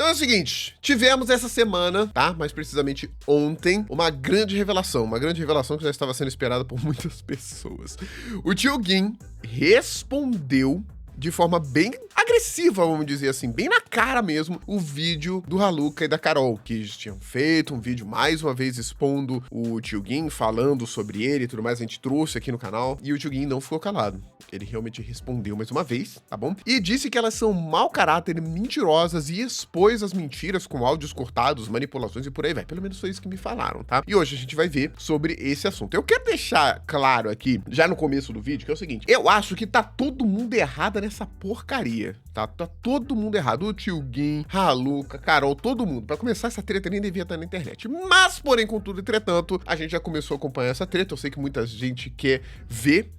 Então é o seguinte, tivemos essa semana, tá? Mais precisamente ontem, uma grande revelação que já estava sendo esperada por muitas pessoas. O Tio Gin respondeu de forma bem agressiva, vamos dizer assim, bem na cara mesmo, o vídeo do Haluka e da Carol, que tinham feito um vídeo mais uma vez expondo o Tio Gin, falando sobre ele e tudo mais, a gente trouxe aqui no canal, e o Tio Gin não ficou calado. Ele realmente respondeu mais uma vez, tá bom? E disse que elas são mau caráter, mentirosas, e expôs as mentiras com áudios cortados, manipulações e por aí vai. Pelo menos foi isso que me falaram, tá? E hoje a gente vai ver sobre esse assunto. Eu quero deixar claro aqui, já no começo do vídeo, que é o seguinte, eu acho que tá todo mundo errado nessa porcaria, tá? Tá todo mundo errado. O Tio Gin, Haluka, Carol, todo mundo. Pra começar, essa treta nem devia estar na internet. Mas, porém, contudo, entretanto, a gente já começou a acompanhar essa treta. Eu sei que muita gente quer ver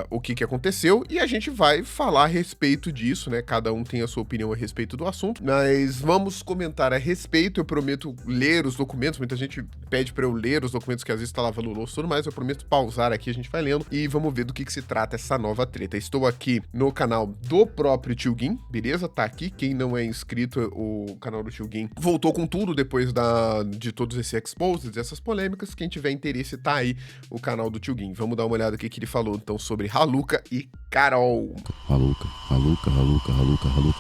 o que aconteceu, e a gente vai falar a respeito disso, né? Cada um tem a sua opinião a respeito do assunto, mas vamos comentar a respeito. Eu prometo ler os documentos, muita gente pede pra eu ler os documentos que às vezes tá lavando louça e tudo mais, eu prometo pausar aqui, a gente vai lendo, e vamos ver do que se trata essa nova treta. Estou aqui no canal do próprio Tio Gin, beleza? Tá aqui, quem não é inscrito, o canal do Tio Gin voltou com tudo depois de todos esses exposes, essas polêmicas. Quem tiver interesse, tá aí o canal do Tio Gin. Vamos dar uma olhada aqui que ele falou então sobre Haluka e Carol. Haluka.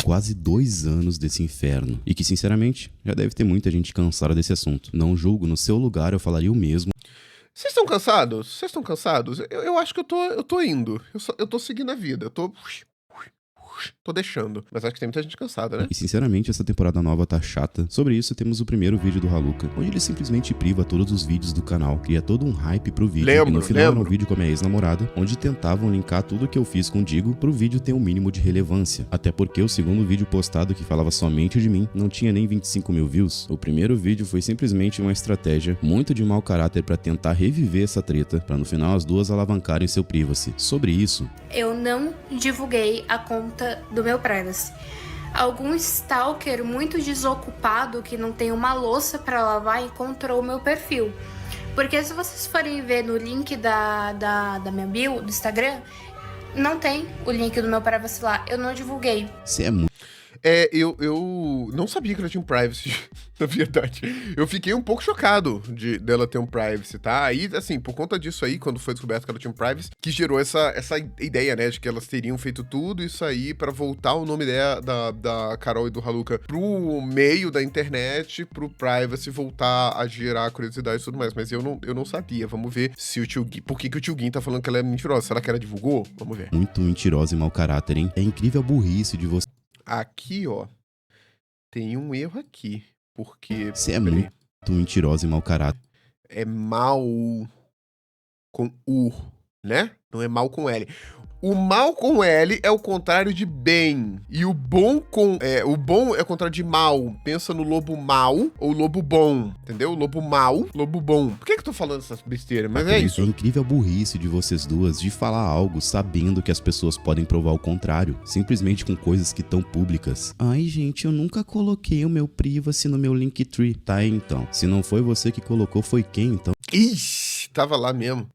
Quase 2 anos desse inferno. E que, sinceramente, já deve ter muita gente cansada desse assunto. Não julgo, no seu lugar eu falaria o mesmo. Vocês estão cansados? Vocês estão cansados? Eu acho que eu tô indo. Eu tô seguindo a vida. Eu tô deixando. Mas acho que tem muita gente cansada, né? E sinceramente, essa temporada nova tá chata. Sobre isso, temos o primeiro vídeo do Haluka, onde ele simplesmente priva todos os vídeos do canal, cria todo um hype pro vídeo. E no final era um vídeo com a minha ex-namorada, onde tentavam linkar tudo que eu fiz com o Digo pro vídeo ter um mínimo de relevância. Até porque o segundo vídeo postado, que falava somente de mim, não tinha nem 25 mil views. O primeiro vídeo foi simplesmente uma estratégia muito de mau caráter pra tentar reviver essa treta, pra no final as duas alavancarem seu privacy. Sobre isso, eu não divulguei a conta do meu privacy. Algum stalker muito desocupado que não tem uma louça para lavar encontrou o meu perfil. Porque se vocês forem ver no link da minha bio do Instagram, não tem o link do meu privacy lá. Eu não divulguei. Você é muito... Eu não sabia que ela tinha um privacy, na verdade. Eu fiquei um pouco chocado dela ter um privacy, tá? Aí, assim, por conta disso aí, quando foi descoberto que ela tinha um privacy, que gerou essa ideia, né, de que elas teriam feito tudo isso aí pra voltar o nome da Carol e do Haluka pro meio da internet, pro privacy voltar a gerar curiosidade e tudo mais. Mas eu não sabia. Vamos ver se o Tio Gin... Por que o Tio Gin tá falando que ela é mentirosa? Será que ela divulgou? Vamos ver. Muito mentirosa e mau caráter, hein? É incrível a burrice de você. Aqui, ó, tem um erro aqui, porque... Você é muito mentirosa e mau caráter. É mal com U, né? Não é mal com L. O mal com L é o contrário de bem. E o bom o bom é o contrário de mal. Pensa no lobo mau ou lobo bom, entendeu? Lobo mau, lobo bom. Por que eu tô falando essas besteiras? Mas é isso. É incrível a burrice de vocês duas de falar algo sabendo que as pessoas podem provar o contrário, simplesmente com coisas que estão públicas. Ai, gente, eu nunca coloquei o meu privacy no meu Linktree. Tá, então. Se não foi você que colocou, foi quem, então? Ixi, tava lá mesmo.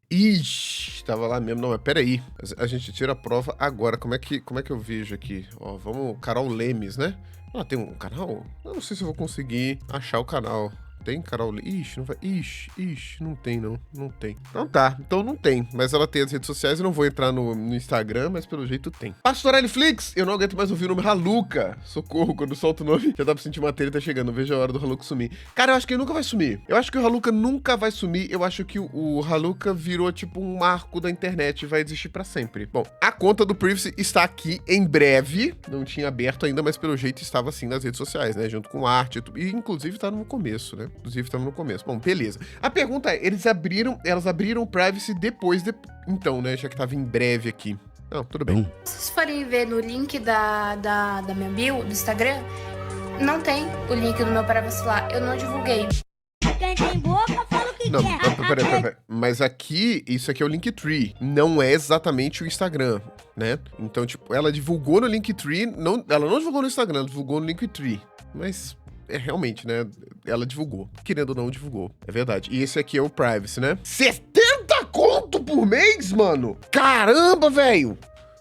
Tava lá mesmo. Não, mas peraí. A gente tira a prova agora. Como é que eu vejo aqui? Ó, vamos... Carol Lemes, né? Ela tem um canal? Eu não sei se eu vou conseguir achar o canal. Tem Carol? Ixi, não vai. Ixi, não tem, não. Não tem. Então tá, então não tem. Mas ela tem as redes sociais, eu não vou entrar no Instagram, mas pelo jeito tem. Pastor Flix, eu não aguento mais ouvir o nome Haluka. Socorro, quando solta o nome, já dá pra sentir uma treta chegando. Não vejo a hora do Haluka sumir. Cara, eu acho que ele nunca vai sumir. Eu acho que o Haluka nunca vai sumir. Eu acho que o Haluka virou tipo um marco da internet e vai existir pra sempre. Bom, a conta do Privacy está aqui em breve. Não tinha aberto ainda, mas pelo jeito estava assim nas redes sociais, né? Junto com arte e inclusive tá no começo, né? Inclusive, estamos no começo. Bom, beleza. A pergunta é, elas abriram o privacy depois então, né? Já que tava em breve aqui. Não, tudo bem. Se vocês forem ver no link da minha bio do Instagram, não tem o link do meu privacy lá. Eu não divulguei. Quem tem boca, fala o que Não, quer. peraí. Mas aqui, isso aqui é o Linktree. Não é exatamente o Instagram, né? Então, tipo, ela divulgou no Linktree. Ela não divulgou no Instagram, ela divulgou no Linktree. Mas... realmente, né? Ela divulgou. Querendo ou não, divulgou. É verdade. E esse aqui é o privacy, né? 70 conto por mês, mano? Caramba, velho!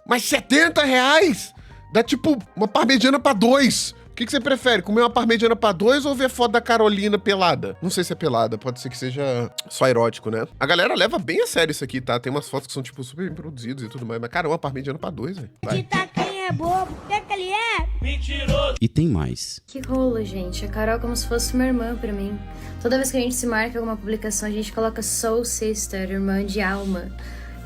Mas 70 reais? Dá tipo uma parmegiana pra 2 O que você prefere? Comer uma parmegiana pra 2 ou ver foto da Carolina pelada? Não sei se é pelada, pode ser que seja só erótico, né? A galera leva bem a sério isso aqui, tá? Tem umas fotos que são, tipo, super bem produzidas e tudo mais. Mas, cara, uma parmegiana pra 2, velho. De tá quem é bobo, o que é que ele é? Mentiroso! E tem mais. Que rolo, gente. A Carol é como se fosse uma irmã pra mim. Toda vez que a gente se marca em alguma publicação, a gente coloca Soul Sister, irmã de alma.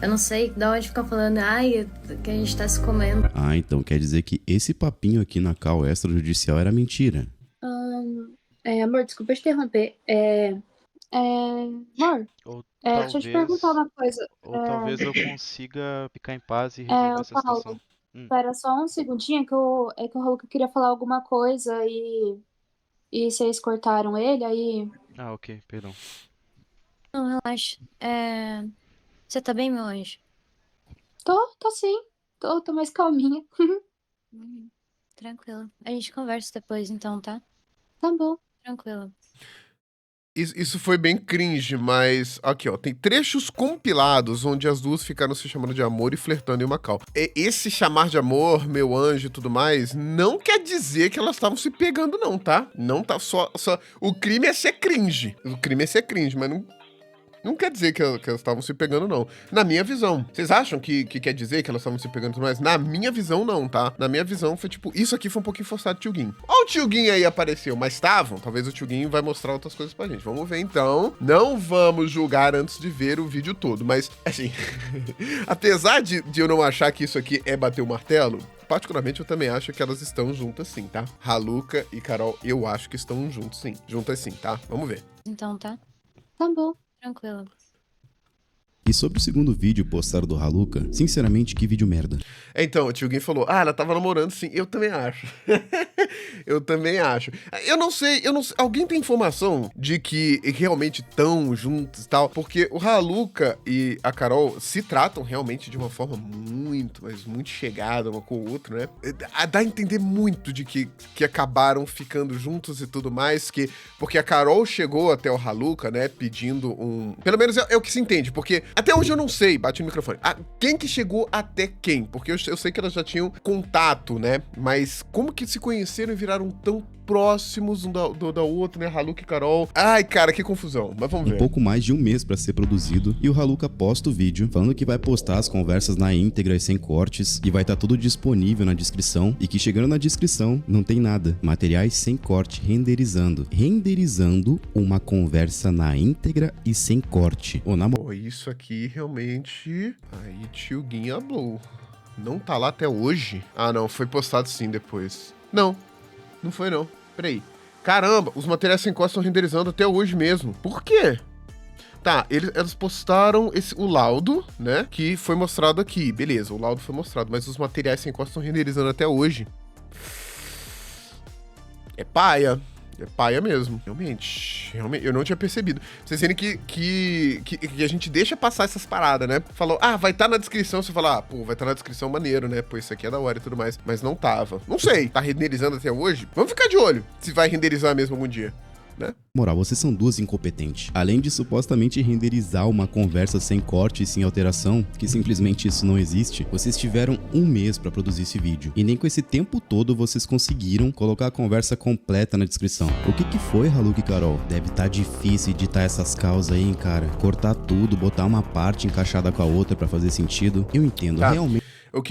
Eu não sei de onde ficam falando, ai, que a gente tá se comendo. Ah, então quer dizer que esse papinho aqui na call extrajudicial era mentira. Amor, desculpa te interromper. Amor, Ou deixa eu te perguntar uma coisa. talvez eu consiga ficar em paz e resolver essa Paulo, situação. espera só um segundinho que o Raluca queria falar alguma coisa e vocês cortaram ele, aí... Ah, ok, perdão. Não, relaxa. Você tá bem, meu anjo? Tô sim. Tô mais calminha. Tranquilo. A gente conversa depois, então, tá? Tá bom. Tranquilo. Isso foi bem cringe, mas aqui, ó, tem trechos compilados onde as duas ficaram se chamando de amor e flertando em uma call. Esse chamar de amor, meu anjo e tudo mais, não quer dizer que elas estavam se pegando não, tá? Não tá só... O crime é ser cringe. O crime é ser cringe, mas não quer dizer que elas estavam se pegando, não. Na minha visão. Vocês acham que quer dizer que elas estavam se pegando, mas na minha visão, não, tá? Na minha visão, foi tipo, isso aqui foi um pouquinho forçado, Tio Gin. Ó, o Tio Gin aí apareceu, mas estavam? Talvez o Tio Gin vai mostrar outras coisas pra gente. Vamos ver, então. Não vamos julgar antes de ver o vídeo todo, mas, assim, apesar de eu não achar que isso aqui é bater o martelo, particularmente eu também acho que elas estão juntas sim, tá? Raluca e Carol, eu acho que estão juntos sim. Juntas sim, tá? Vamos ver. Então, tá? Tá bom. Tranquilo. E sobre o segundo vídeo postado do Raluca, sinceramente, que vídeo merda. Então, o Tio Gin falou, ela tava namorando sim, eu também acho. Eu também acho. Eu não sei, alguém tem informação de que realmente estão juntos e tal? Porque o Raluca e a Carol se tratam realmente de uma forma muito, mas muito chegada uma com o outro, né? Dá a entender muito de que acabaram ficando juntos e tudo mais, porque a Carol chegou até o Raluca, né, pedindo um... Pelo menos é o que se entende, porque até hoje eu não sei, bate no microfone, quem que chegou até quem? Porque eu sei que elas já tinham contato, né? Mas como que se conheceram e viraram tão próximos um da outra, né? Raluca e Carol. Ai, cara, que confusão. Mas vamos ver. Um pouco mais de um mês pra ser produzido e o Raluca posta o vídeo falando que vai postar as conversas na íntegra e sem cortes e vai estar tudo disponível na descrição e que chegando na descrição não tem nada. Materiais sem corte renderizando. Renderizando uma conversa na íntegra e sem corte. Ou na Pô, isso aqui realmente... Aí, Tio Gin hablou. Não tá lá até hoje? Ah, não. Foi postado sim depois. Não foi não. Peraí. Caramba, os materiais sem corte estão renderizando até hoje mesmo. Por quê? Tá, elas postaram o laudo, né? Que foi mostrado aqui. Beleza, o laudo foi mostrado, mas os materiais sem corte estão renderizando até hoje. É paia. É paia mesmo. Realmente, eu não tinha percebido. Vocês verem que a gente deixa passar essas paradas, né? Falou, vai estar na descrição. Você fala, pô, vai estar na descrição maneiro, né? Pô, isso aqui é da hora e tudo mais. Mas não tava. Não sei, tá renderizando até hoje? Vamos ficar de olho se vai renderizar mesmo algum dia, né? moral, vocês são duas incompetentes. Além de supostamente renderizar uma conversa sem corte e sem alteração, que simplesmente isso não existe, vocês tiveram um mês pra produzir esse vídeo. E nem com esse tempo todo vocês conseguiram colocar a conversa completa na descrição. O que foi, Raluca e Carol? Deve estar difícil editar essas causas aí, hein, cara? Cortar tudo, botar uma parte encaixada com a outra pra fazer sentido. Eu entendo, realmente.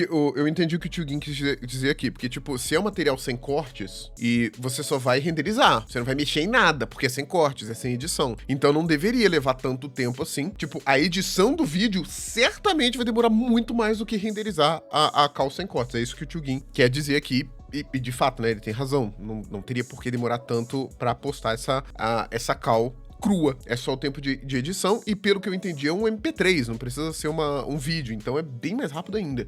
Eu entendi o que o Tio Gin quis dizer aqui, porque, tipo, se é um material sem cortes, e você só vai renderizar, você não vai mexer em nada, porque é sem cortes, é sem edição. Então não deveria levar tanto tempo assim. Tipo, a edição do vídeo certamente vai demorar muito mais do que renderizar a call sem cortes. É isso que o Tio Gin quer dizer aqui. E de fato, né, ele tem razão. Não teria por que demorar tanto pra postar essa call crua. É só o tempo de edição, e pelo que eu entendi, é um MP3, não precisa ser um vídeo, então é bem mais rápido ainda.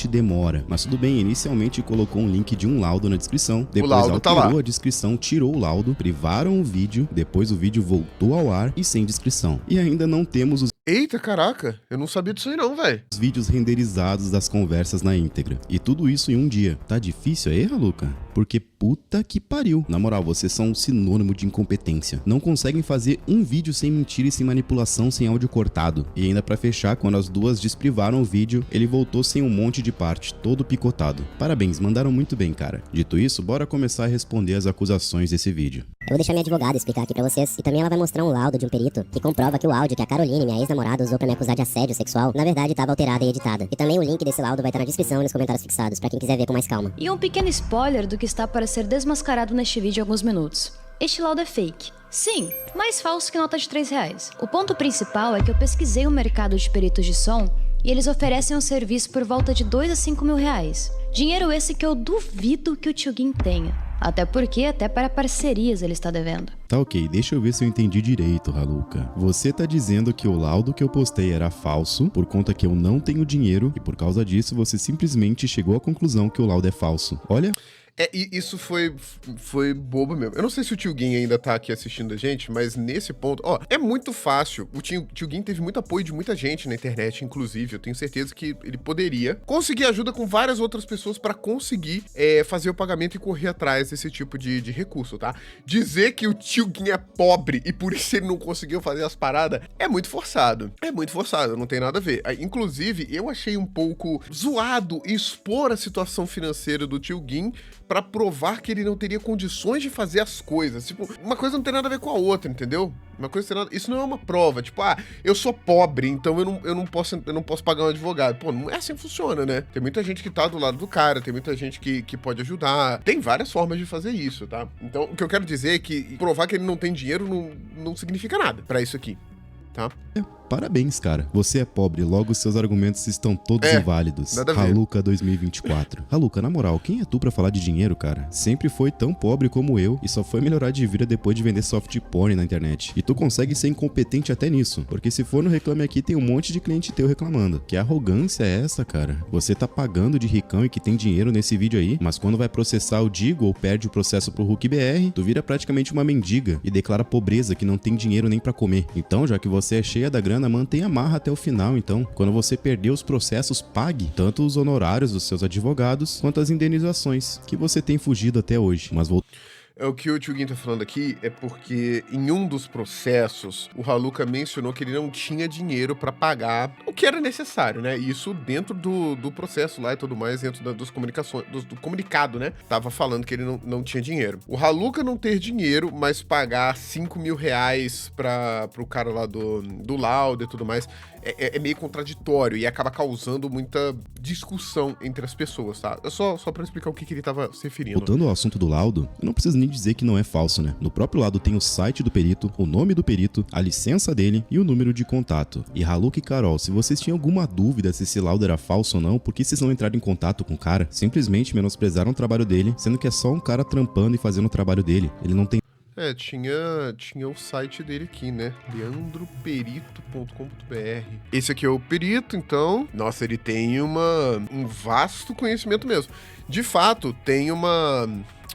Demora, mas tudo bem, inicialmente colocou um link de um laudo na descrição, depois alterou a descrição, tirou o laudo, privaram o vídeo, depois o vídeo voltou ao ar e sem descrição. E ainda não temos os Eita, caraca, eu não sabia disso aí não, velho. Os vídeos renderizados das conversas na íntegra. E tudo isso em um dia. Tá difícil aí, Raluca? Porque puta que pariu. Na moral, vocês são um sinônimo de incompetência. Não conseguem fazer um vídeo sem mentira e sem manipulação, sem áudio cortado. E ainda pra fechar, quando as duas desprivaram o vídeo, ele voltou sem um monte de parte, todo picotado. Parabéns, mandaram muito bem, cara. Dito isso, bora começar a responder as acusações desse vídeo. Eu vou deixar minha advogada explicar aqui pra vocês. E também ela vai mostrar um laudo de um perito que comprova que o áudio que a Caroline, minha ex-namorada, usou pra me acusar de assédio sexual, na verdade estava alterado e editado. E também o link desse laudo vai estar na descrição e nos comentários fixados, pra quem quiser ver com mais calma. E um pequeno spoiler do que está para ser desmascarado neste vídeo em alguns minutos. Este laudo é fake. Sim, mais falso que nota de R$3. O ponto principal é que eu pesquisei o mercado de peritos de som e eles oferecem um serviço por volta de R$2 a R$5.000. Dinheiro esse que eu duvido que o Tio Gin tenha. Até porque até para parcerias ele está devendo. Tá ok, deixa eu ver se eu entendi direito, Raluca. Você tá dizendo que o laudo que eu postei era falso, por conta que eu não tenho dinheiro, e por causa disso você simplesmente chegou à conclusão que o laudo é falso. Olha... E isso foi bobo mesmo. Eu não sei se o Tio Gin ainda tá aqui assistindo a gente, mas nesse ponto, é muito fácil. O Tio Gin teve muito apoio de muita gente na internet, inclusive. Eu tenho certeza que ele poderia conseguir ajuda com várias outras pessoas pra conseguir fazer o pagamento e correr atrás desse tipo de recurso, tá? Dizer que o Tio Gin é pobre e por isso ele não conseguiu fazer as paradas é muito forçado. É muito forçado, não tem nada a ver. Inclusive, eu achei um pouco zoado expor a situação financeira do Tio Gin pra provar que ele não teria condições de fazer as coisas. Tipo, uma coisa não tem nada a ver com a outra, entendeu? Uma coisa não tem nada... Isso não é uma prova. Tipo, eu sou pobre, então eu não posso pagar um advogado. Pô, não é assim que funciona, né? Tem muita gente que tá do lado do cara, tem muita gente que pode ajudar. Tem várias formas de fazer isso, tá? Então, o que eu quero dizer é que provar que ele não tem dinheiro não significa nada pra isso aqui, tá? Parabéns, cara. Você é pobre, logo seus argumentos estão todos inválidos. Raluca 2024. Raluca, na moral, quem é tu pra falar de dinheiro, cara? Sempre foi tão pobre como eu e só foi melhorar de vida depois de vender soft porn na internet. E tu consegue ser incompetente até nisso, porque se for no Reclame Aqui tem um monte de cliente teu reclamando. Que arrogância é essa, cara? Você tá pagando de ricão e que tem dinheiro nesse vídeo aí, mas quando vai processar o Digo ou perde o processo pro Hulk BR, tu vira praticamente uma mendiga e declara pobreza que não tem dinheiro nem pra comer. Então, já que você é cheia da grana, mantenha a marra até o final, então. Quando você perder os processos, pague tanto os honorários dos seus advogados, quanto as indenizações, que você tem fugido até hoje. Mas O que o Tio Gin tá falando aqui é porque em um dos processos, o Raluca mencionou que ele não tinha dinheiro pra pagar o que era necessário, né? Isso dentro do processo lá e tudo mais, dentro dos comunicações, do comunicado, né? Tava falando que ele não tinha dinheiro. O Raluca não ter dinheiro, mas pagar R$5.000 pro cara lá do laudo e tudo mais, é meio contraditório e acaba causando muita discussão entre as pessoas, tá? Só pra explicar o que ele tava se referindo. Voltando ao assunto do laudo, eu não preciso nem dizer que não é falso, né? No próprio laudo tem o site do perito, o nome do perito, a licença dele e o número de contato. E Raluca e Carol, se vocês tinham alguma dúvida se esse laudo era falso ou não, por que vocês não entraram em contato com o cara? Simplesmente menosprezaram o trabalho dele, sendo que é só um cara trampando e fazendo o trabalho dele. Ele não tem... Tinha o site dele aqui, né? leandroperito.com.br. Esse aqui é o perito, então... Nossa, ele tem um vasto conhecimento mesmo. De fato, tem um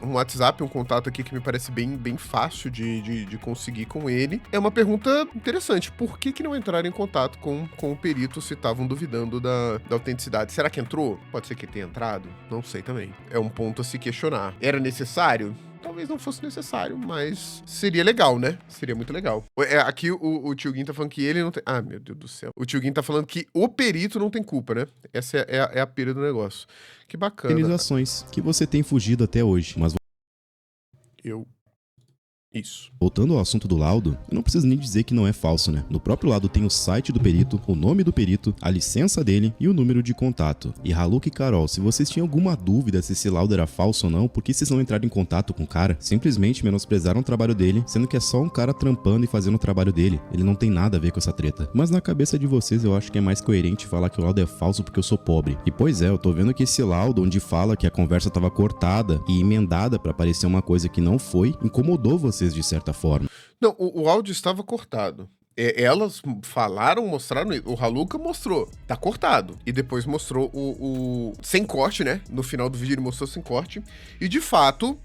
WhatsApp, um contato aqui que me parece bem fácil de conseguir com ele. É uma pergunta interessante. Por que não entraram em contato com o perito se estavam duvidando da autenticidade? Será que entrou? Pode ser que tenha entrado? Não sei também. É um ponto a se questionar. Era necessário? Talvez não fosse necessário, mas seria legal, né? Seria muito legal. Aqui o Tio Gin tá falando que ele não tem... Ah, meu Deus do céu. O Tio Gin tá falando que o perito não tem culpa, né? Essa é a pira do negócio. Que bacana. Indenizações que você tem fugido até hoje, mas... Isso. Voltando ao assunto do laudo, eu não preciso nem dizer que não é falso, né? No próprio laudo tem o site do perito, o nome do perito, a licença dele e o número de contato. E Raluca e Carol, se vocês tinham alguma dúvida se esse laudo era falso ou não, por que vocês não entraram em contato com o cara? Simplesmente menosprezaram o trabalho dele, sendo que é só um cara trampando e fazendo o trabalho dele. Ele não tem nada a ver com essa treta. Mas na cabeça de vocês eu acho que é mais coerente falar que o laudo é falso porque eu sou pobre. E pois é, eu tô vendo que esse laudo onde fala que a conversa tava cortada e emendada pra parecer uma coisa que não foi, incomodou vocês de certa forma. Não, o áudio estava cortado. Elas falaram, mostraram, o Haluka mostrou, tá cortado. E depois mostrou o sem corte, né? No final do vídeo ele mostrou sem corte. E de fato,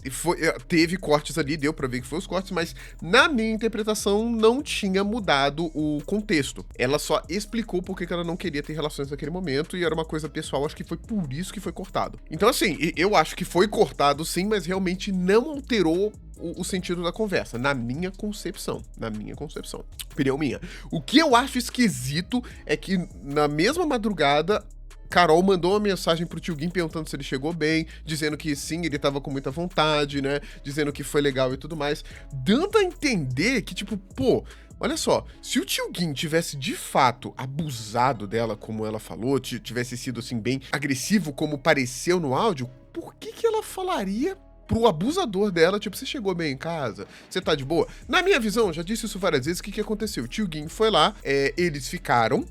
teve cortes ali, deu pra ver que foi os cortes, mas na minha interpretação não tinha mudado o contexto. Ela só explicou por que ela não queria ter relações naquele momento e era uma coisa pessoal, acho que foi por isso que foi cortado. Então assim, eu acho que foi cortado sim, mas realmente não alterou o sentido da conversa, na minha concepção. Opinião minha. O que eu acho esquisito é que na mesma madrugada Carol mandou uma mensagem pro Tio Gin perguntando se ele chegou bem, dizendo que sim, ele tava com muita vontade, né? Dizendo que foi legal e tudo mais. Dando a entender que, tipo, pô, olha só, se o Tio Gin tivesse de fato abusado dela, como ela falou, tivesse sido assim bem agressivo como pareceu no áudio, por que ela falaria pro abusador dela, tipo, você chegou bem em casa? Você tá de boa? Na minha visão, já disse isso várias vezes, o que aconteceu? O Tio Gin foi lá, eles ficaram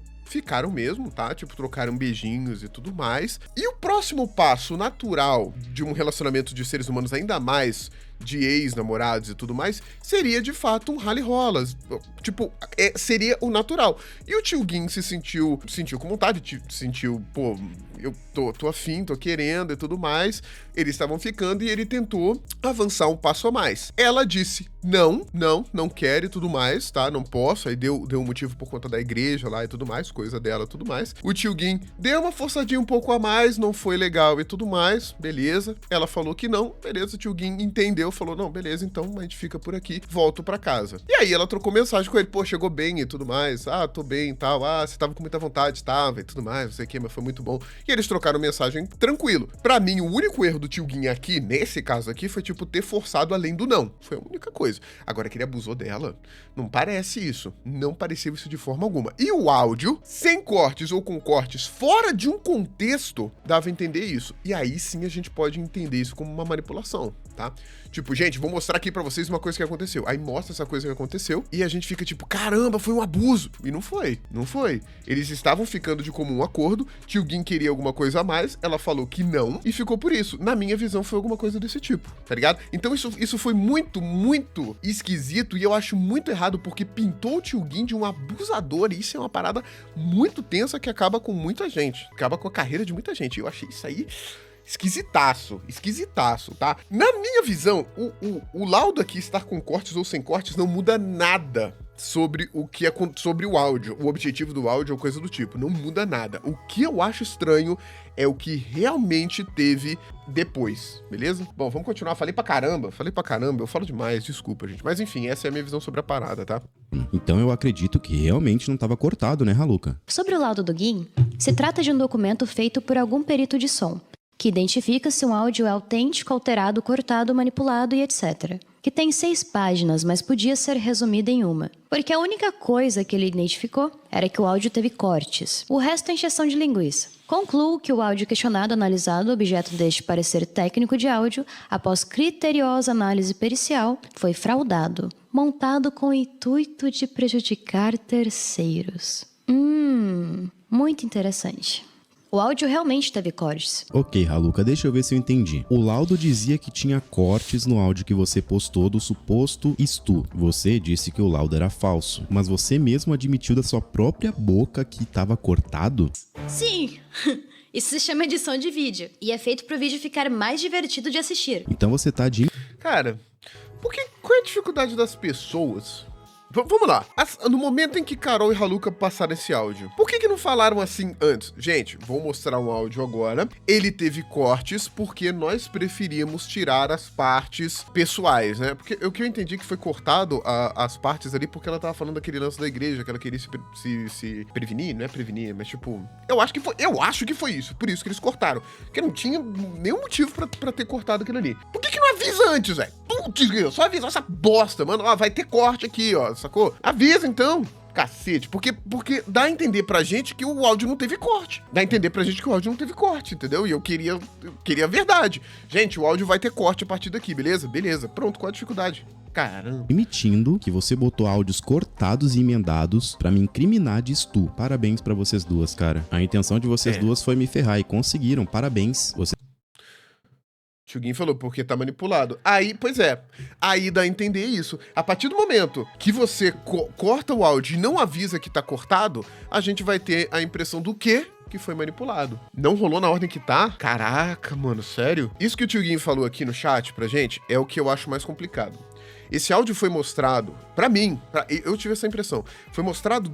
mesmo, tá? Tipo, trocaram beijinhos e tudo mais. E o próximo passo natural de um relacionamento de seres humanos, ainda mais de ex-namorados e tudo mais, seria de fato um rally rolas. Tipo, seria o natural. E o Tio Gin se sentiu com vontade, sentiu, pô, eu tô afim, tô querendo e tudo mais. Eles estavam ficando e ele tentou avançar um passo a mais. Ela disse, não quero e tudo mais, tá? Não posso. Aí deu um motivo por conta da igreja lá e tudo mais, coisa dela e tudo mais. O Tio Gin deu uma forçadinha um pouco a mais, não foi legal e tudo mais, beleza. Ela falou que não, beleza, o Tio Gin entendeu, falou, não, beleza, então a gente fica por aqui, volto pra casa. E aí ela trocou mensagem com ele, pô, chegou bem e tudo mais, tô bem e tal, você tava com muita vontade, tava e tudo mais, não sei o que, mas foi muito bom. E eles trocaram mensagem tranquilo. Pra mim, o único erro do Tio Gin aqui, nesse caso aqui, foi, tipo, ter forçado além do não. Foi a única coisa. Agora que ele abusou dela, não parece isso. Não parecia isso de forma alguma. E o áudio, sem cortes ou com cortes fora de um contexto, dava a entender isso. E aí sim a gente pode entender isso como uma manipulação, tá? Tipo, gente, vou mostrar aqui pra vocês uma coisa que aconteceu. Aí mostra essa coisa que aconteceu e a gente fica tipo, caramba, foi um abuso. E não foi. Eles estavam ficando de comum acordo, Tio Gin queria alguma coisa a mais, ela falou que não e ficou por isso. Na minha visão foi alguma coisa desse tipo, tá ligado? Então isso foi muito, muito esquisito e eu acho muito errado porque pintou o Tio Gin de um abusador e isso é uma parada muito tensa que acaba com muita gente, acaba com a carreira de muita gente. Eu achei isso aí esquisitaço, tá? Na minha visão, o laudo aqui estar com cortes ou sem cortes não muda nada sobre sobre o áudio, o objetivo do áudio ou coisa do tipo, não muda nada. O que eu acho estranho é o que realmente teve depois, beleza? Bom, vamos continuar, falei pra caramba, eu falo demais, desculpa, gente, mas enfim, essa é a minha visão sobre a parada, tá? Então eu acredito que realmente não estava cortado, né, Haluka? Sobre o laudo do Gin, se trata de um documento feito por algum perito de som, que identifica se um áudio é autêntico, alterado, cortado, manipulado e etc. Que tem 6 páginas, mas podia ser resumida em uma. Porque a única coisa que ele identificou era que o áudio teve cortes. O resto é encheção de linguiça. Concluo que o áudio questionado, analisado, objeto deste parecer técnico de áudio, após criteriosa análise pericial, foi fraudado, montado com o intuito de prejudicar terceiros. Muito interessante. O áudio realmente teve cortes. Ok, Haluka, deixa eu ver se eu entendi. O laudo dizia que tinha cortes no áudio que você postou do suposto Stu. Você disse que o laudo era falso, mas você mesmo admitiu da sua própria boca que estava cortado? Sim! Isso se chama edição de vídeo, e é feito pro vídeo ficar mais divertido de assistir. Então você tá de... Cara, qual é a dificuldade das pessoas? Vamos lá. No momento em que Carol e Haluka passaram esse áudio, por que não falaram assim antes? Gente, vou mostrar um áudio agora. Ele teve cortes porque nós preferíamos tirar as partes pessoais, né? Porque o que eu entendi que foi cortado as partes ali porque ela tava falando daquele lance da igreja, que ela queria se prevenir, não é prevenir, mas tipo... Eu acho que foi isso, por isso que eles cortaram. Porque não tinha nenhum motivo pra ter cortado aquilo ali. Por que não avisa antes, velho? Putz, só avisar essa bosta, mano. Vai ter corte aqui, ó, sacou? Avisa então. Cacete, porque dá a entender pra gente que o áudio não teve corte. Entendeu? E eu queria a verdade. Gente, o áudio vai ter corte a partir daqui, beleza? Beleza. Pronto, qual a dificuldade? Caramba. Admitindo que você botou áudios cortados e emendados pra me incriminar de Stu. Parabéns pra vocês duas, cara. A intenção de vocês duas foi me ferrar e conseguiram. Parabéns. Tio Gin falou, porque tá manipulado. Aí, pois é, aí dá a entender isso. A partir do momento que você corta o áudio e não avisa que tá cortado, a gente vai ter a impressão do quê? Que foi manipulado. Não rolou na ordem que tá? Caraca, mano, sério? Isso que o Tio Gin falou aqui no chat pra gente é o que eu acho mais complicado. Esse áudio foi mostrado, pra mim, eu tive essa impressão, foi mostrado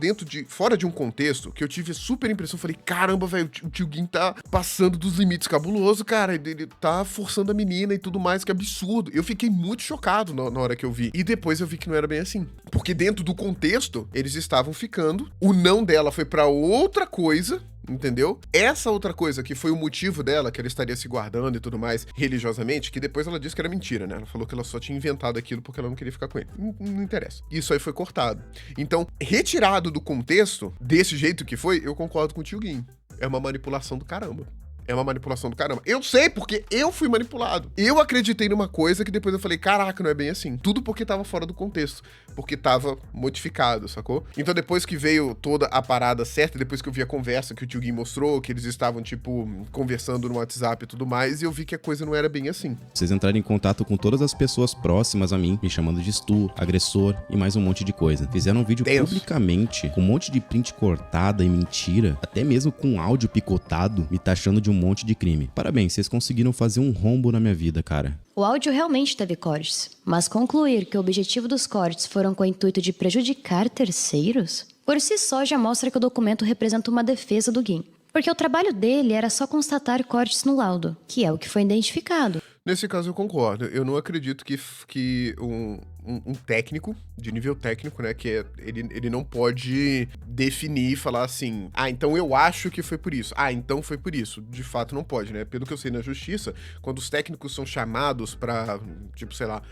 fora de um contexto, que eu tive super impressão, falei, caramba, velho, o Tio Gin tá passando dos limites, cabuloso, cara, ele tá forçando a menina e tudo mais, que absurdo. Eu fiquei muito chocado na hora que eu vi, e depois eu vi que não era bem assim, porque dentro do contexto, eles estavam ficando, o não dela foi pra outra coisa, entendeu? Essa outra coisa que foi o motivo dela, que ela estaria se guardando e tudo mais, religiosamente, que depois ela disse que era mentira, né? Ela falou que ela só tinha inventado aquilo porque ela não queria ficar com ele. Não interessa. Isso aí foi cortado. Então, retirado do contexto, desse jeito que foi, eu concordo com o Tio Gin. É uma manipulação do caramba. É uma manipulação do caramba. Eu sei porque eu fui manipulado. Eu acreditei numa coisa que depois eu falei, caraca, não é bem assim. Tudo porque tava fora do contexto. Porque tava modificado, sacou? Então depois que veio toda a parada certa, depois que eu vi a conversa que o Tio Gin mostrou, que eles estavam, tipo, conversando no WhatsApp e tudo mais, eu vi que a coisa não era bem assim. Vocês entraram em contato com todas as pessoas próximas a mim, me chamando de Stu, agressor e mais um monte de coisa. Fizeram um vídeo publicamente, com um monte de print cortada e mentira, até mesmo com áudio picotado, me taxando de um monte de crime. Parabéns, vocês conseguiram fazer um rombo na minha vida, cara. O áudio realmente teve cortes, mas concluir que o objetivo dos cortes foram com o intuito de prejudicar terceiros, por si só já mostra que o documento representa uma defesa do Gin. Porque o trabalho dele era só constatar cortes no laudo, que é o que foi identificado. Nesse caso eu concordo. Eu não acredito que um técnico, de nível técnico, né, que ele não pode definir e falar assim, então eu acho que foi por isso. Então foi por isso. De fato não pode, né? Pelo que eu sei na justiça, quando os técnicos são chamados pra, tipo, sei lá,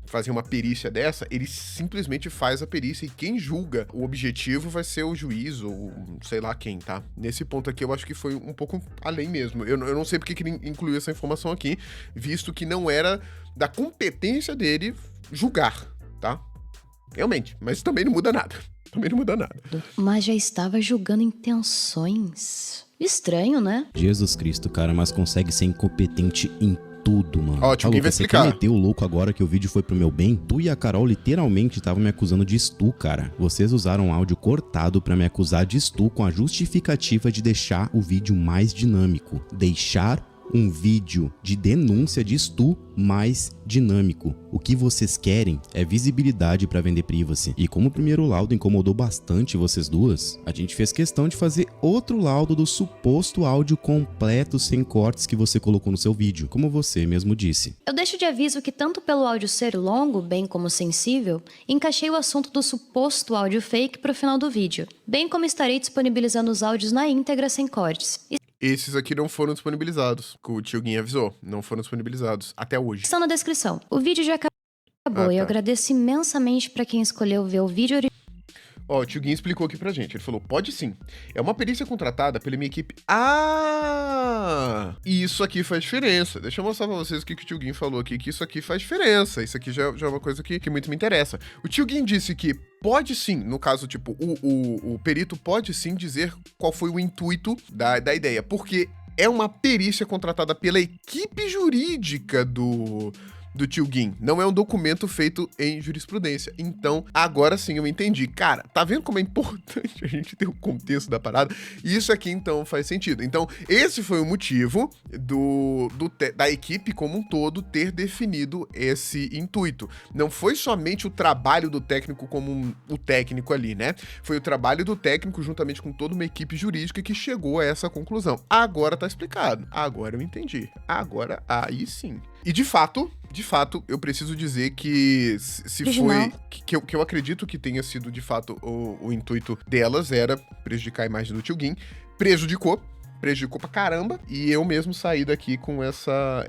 fazer uma perícia dessa, ele simplesmente faz a perícia e quem julga o objetivo vai ser o juiz ou sei lá quem, tá? Nesse ponto aqui eu acho que foi um pouco além mesmo. Eu não sei porque que ele incluiu essa informação aqui, visto que não era da competência dele julgar, tá? Realmente, mas também não muda nada. Também não muda nada. Mas já estava julgando intenções. Estranho, né? Jesus Cristo, cara, mas consegue ser incompetente em tudo, mano. Ó, Tio Gin vai explicar. Você quer meter o louco agora que o vídeo foi pro meu bem? Tu e a Carol literalmente estavam me acusando de Stu, cara. Vocês usaram um áudio cortado pra me acusar de Stu com a justificativa de deixar o vídeo mais dinâmico. Deixar um vídeo de denúncia de Stu mais dinâmico. O que vocês querem é visibilidade para vender privacy. E como o primeiro laudo incomodou bastante vocês duas, a gente fez questão de fazer outro laudo do suposto áudio completo sem cortes que você colocou no seu vídeo, como você mesmo disse. Eu deixo de aviso que tanto pelo áudio ser longo, bem como sensível, encaixei o assunto do suposto áudio fake pro final do vídeo, bem como estarei disponibilizando os áudios na íntegra sem cortes. Esses aqui não foram disponibilizados, que o Tio Gin avisou, não foram disponibilizados até hoje. Estão na descrição. O vídeo já acabou e eu agradeço imensamente pra quem escolheu ver o vídeo original. Ó, o Tio Gin explicou aqui pra gente, ele falou, pode sim, é uma perícia contratada pela minha equipe. E isso aqui faz diferença. Deixa eu mostrar pra vocês o que o Tio Gin falou aqui, que isso aqui faz diferença, isso aqui já é uma coisa que muito me interessa. O Tio Gin disse que pode sim, no caso, tipo, o perito pode sim dizer qual foi o intuito da ideia, porque é uma perícia contratada pela equipe jurídica do Tio Gin. Não é um documento feito em jurisprudência. Então, agora sim eu entendi. Cara, tá vendo como é importante a gente ter o contexto da parada? Isso aqui, então, faz sentido. Então, esse foi o motivo da equipe como um todo ter definido esse intuito. Não foi somente o trabalho do técnico como o técnico ali, né? Foi o trabalho do técnico juntamente com toda uma equipe jurídica que chegou a essa conclusão. Agora tá explicado. Agora eu entendi. Agora, aí sim. E de fato, eu preciso dizer que se foi... Que eu acredito que tenha sido, de fato, o intuito delas era prejudicar a imagem do Tio Gin. Prejudicou pra caramba. E eu mesmo saí daqui com essa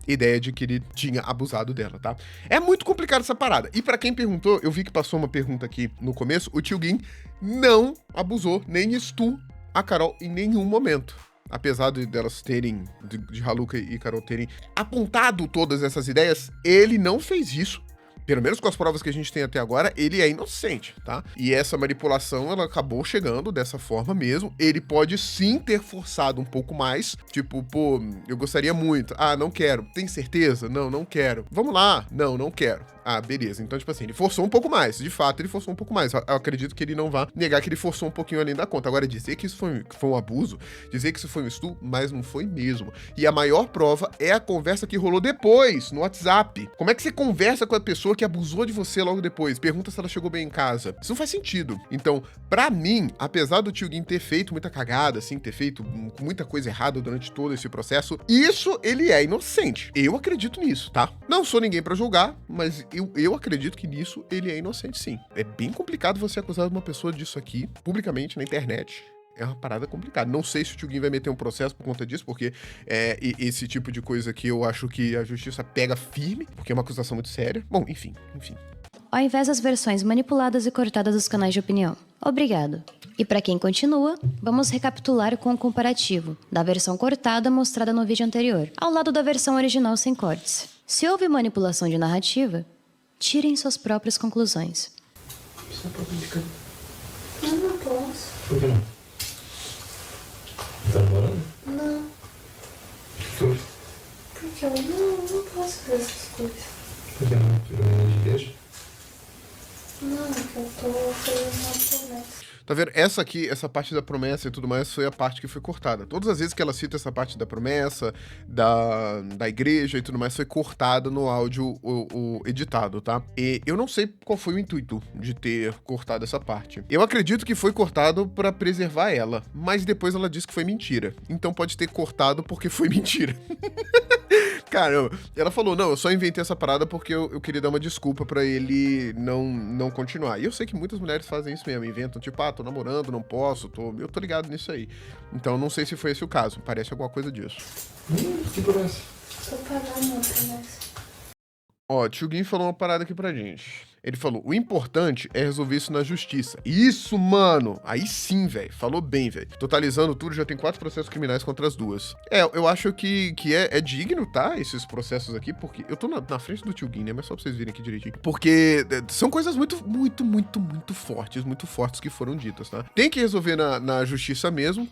ideia de que ele tinha abusado dela, tá? É muito complicado essa parada. E pra quem perguntou, eu vi que passou uma pergunta aqui no começo, o Tio Gin não abusou, nem Stu, a Carol, em nenhum momento. Apesar delas terem, de Haluka e Carol terem apontado todas essas ideias, ele não fez isso. pelo menos com as provas que a gente tem até agora, ele é inocente, tá? E essa manipulação, ela acabou chegando dessa forma mesmo. Ele pode sim ter forçado um pouco mais, tipo, pô, eu gostaria muito. Ah, não quero. Tem certeza? Não, não quero. Vamos lá. Não, não quero. Ah, beleza. Então, tipo assim, ele forçou um pouco mais. De fato, ele forçou um pouco mais. Eu acredito que ele não vá negar que ele forçou um pouquinho além da conta. Agora, dizer que isso foi um abuso, dizer que isso foi um estupro, mas não foi mesmo. E a maior prova é a conversa que rolou depois, no WhatsApp. Como é que você conversa com a pessoa que abusou de você logo depois? Pergunta se ela chegou bem em casa. Isso não faz sentido. Então, pra mim, apesar do Tio Gin ter feito muita cagada, assim, ter feito muita coisa errada durante todo esse processo, isso ele é inocente. Eu acredito nisso, tá? Não sou ninguém pra julgar, mas eu acredito que nisso ele é inocente, sim. É bem complicado você acusar uma pessoa disso aqui, publicamente, na internet. É uma parada complicada. Não sei se o Tio Gin vai meter um processo por conta disso, porque esse tipo de coisa aqui eu acho que a justiça pega firme, porque é uma acusação muito séria. Bom, enfim. Ao invés das versões manipuladas e cortadas dos canais de opinião. Obrigado. E para quem continua, vamos recapitular com um comparativo da versão cortada mostrada no vídeo anterior, ao lado da versão original sem cortes. Se houve manipulação de narrativa, tirem suas próprias conclusões. Você pode indicar? Não posso. Por que não? Tá namorando? Não. Por? Porque eu não posso fazer essas coisas. Por que não? Por menina de igreja? Não, que eu tô fazendo uma promessa. Tá vendo? Essa aqui, essa parte da promessa e tudo mais, foi a parte que foi cortada. Todas as vezes que ela cita essa parte da promessa, da igreja e tudo mais, foi cortada no áudio o editado, tá? E eu não sei qual foi o intuito de ter cortado essa parte. Eu acredito que foi cortado pra preservar ela, mas depois ela disse que foi mentira. Então pode ter cortado porque foi mentira. Caramba, ela falou, não, eu só inventei essa parada porque eu queria dar uma desculpa pra ele não continuar. E eu sei que muitas mulheres fazem isso mesmo, inventam, tipo, tô namorando, não posso, eu tô ligado nisso aí. Então não sei se foi esse o caso, parece alguma coisa disso. Que promessa? Tô pagando uma promessa. Ó, Tio Gin falou uma parada aqui pra gente. Ele falou, o importante é resolver isso na justiça. Isso, mano! Aí sim, velho. Falou bem, velho. Totalizando tudo, já tem 4 processos criminais contra as duas. Eu acho que é digno, tá? Esses processos aqui, porque... Eu tô na frente do Tio Gin, né? Mas só pra vocês verem aqui direitinho. Porque são coisas muito fortes que foram ditas, tá? Tem que resolver na justiça mesmo.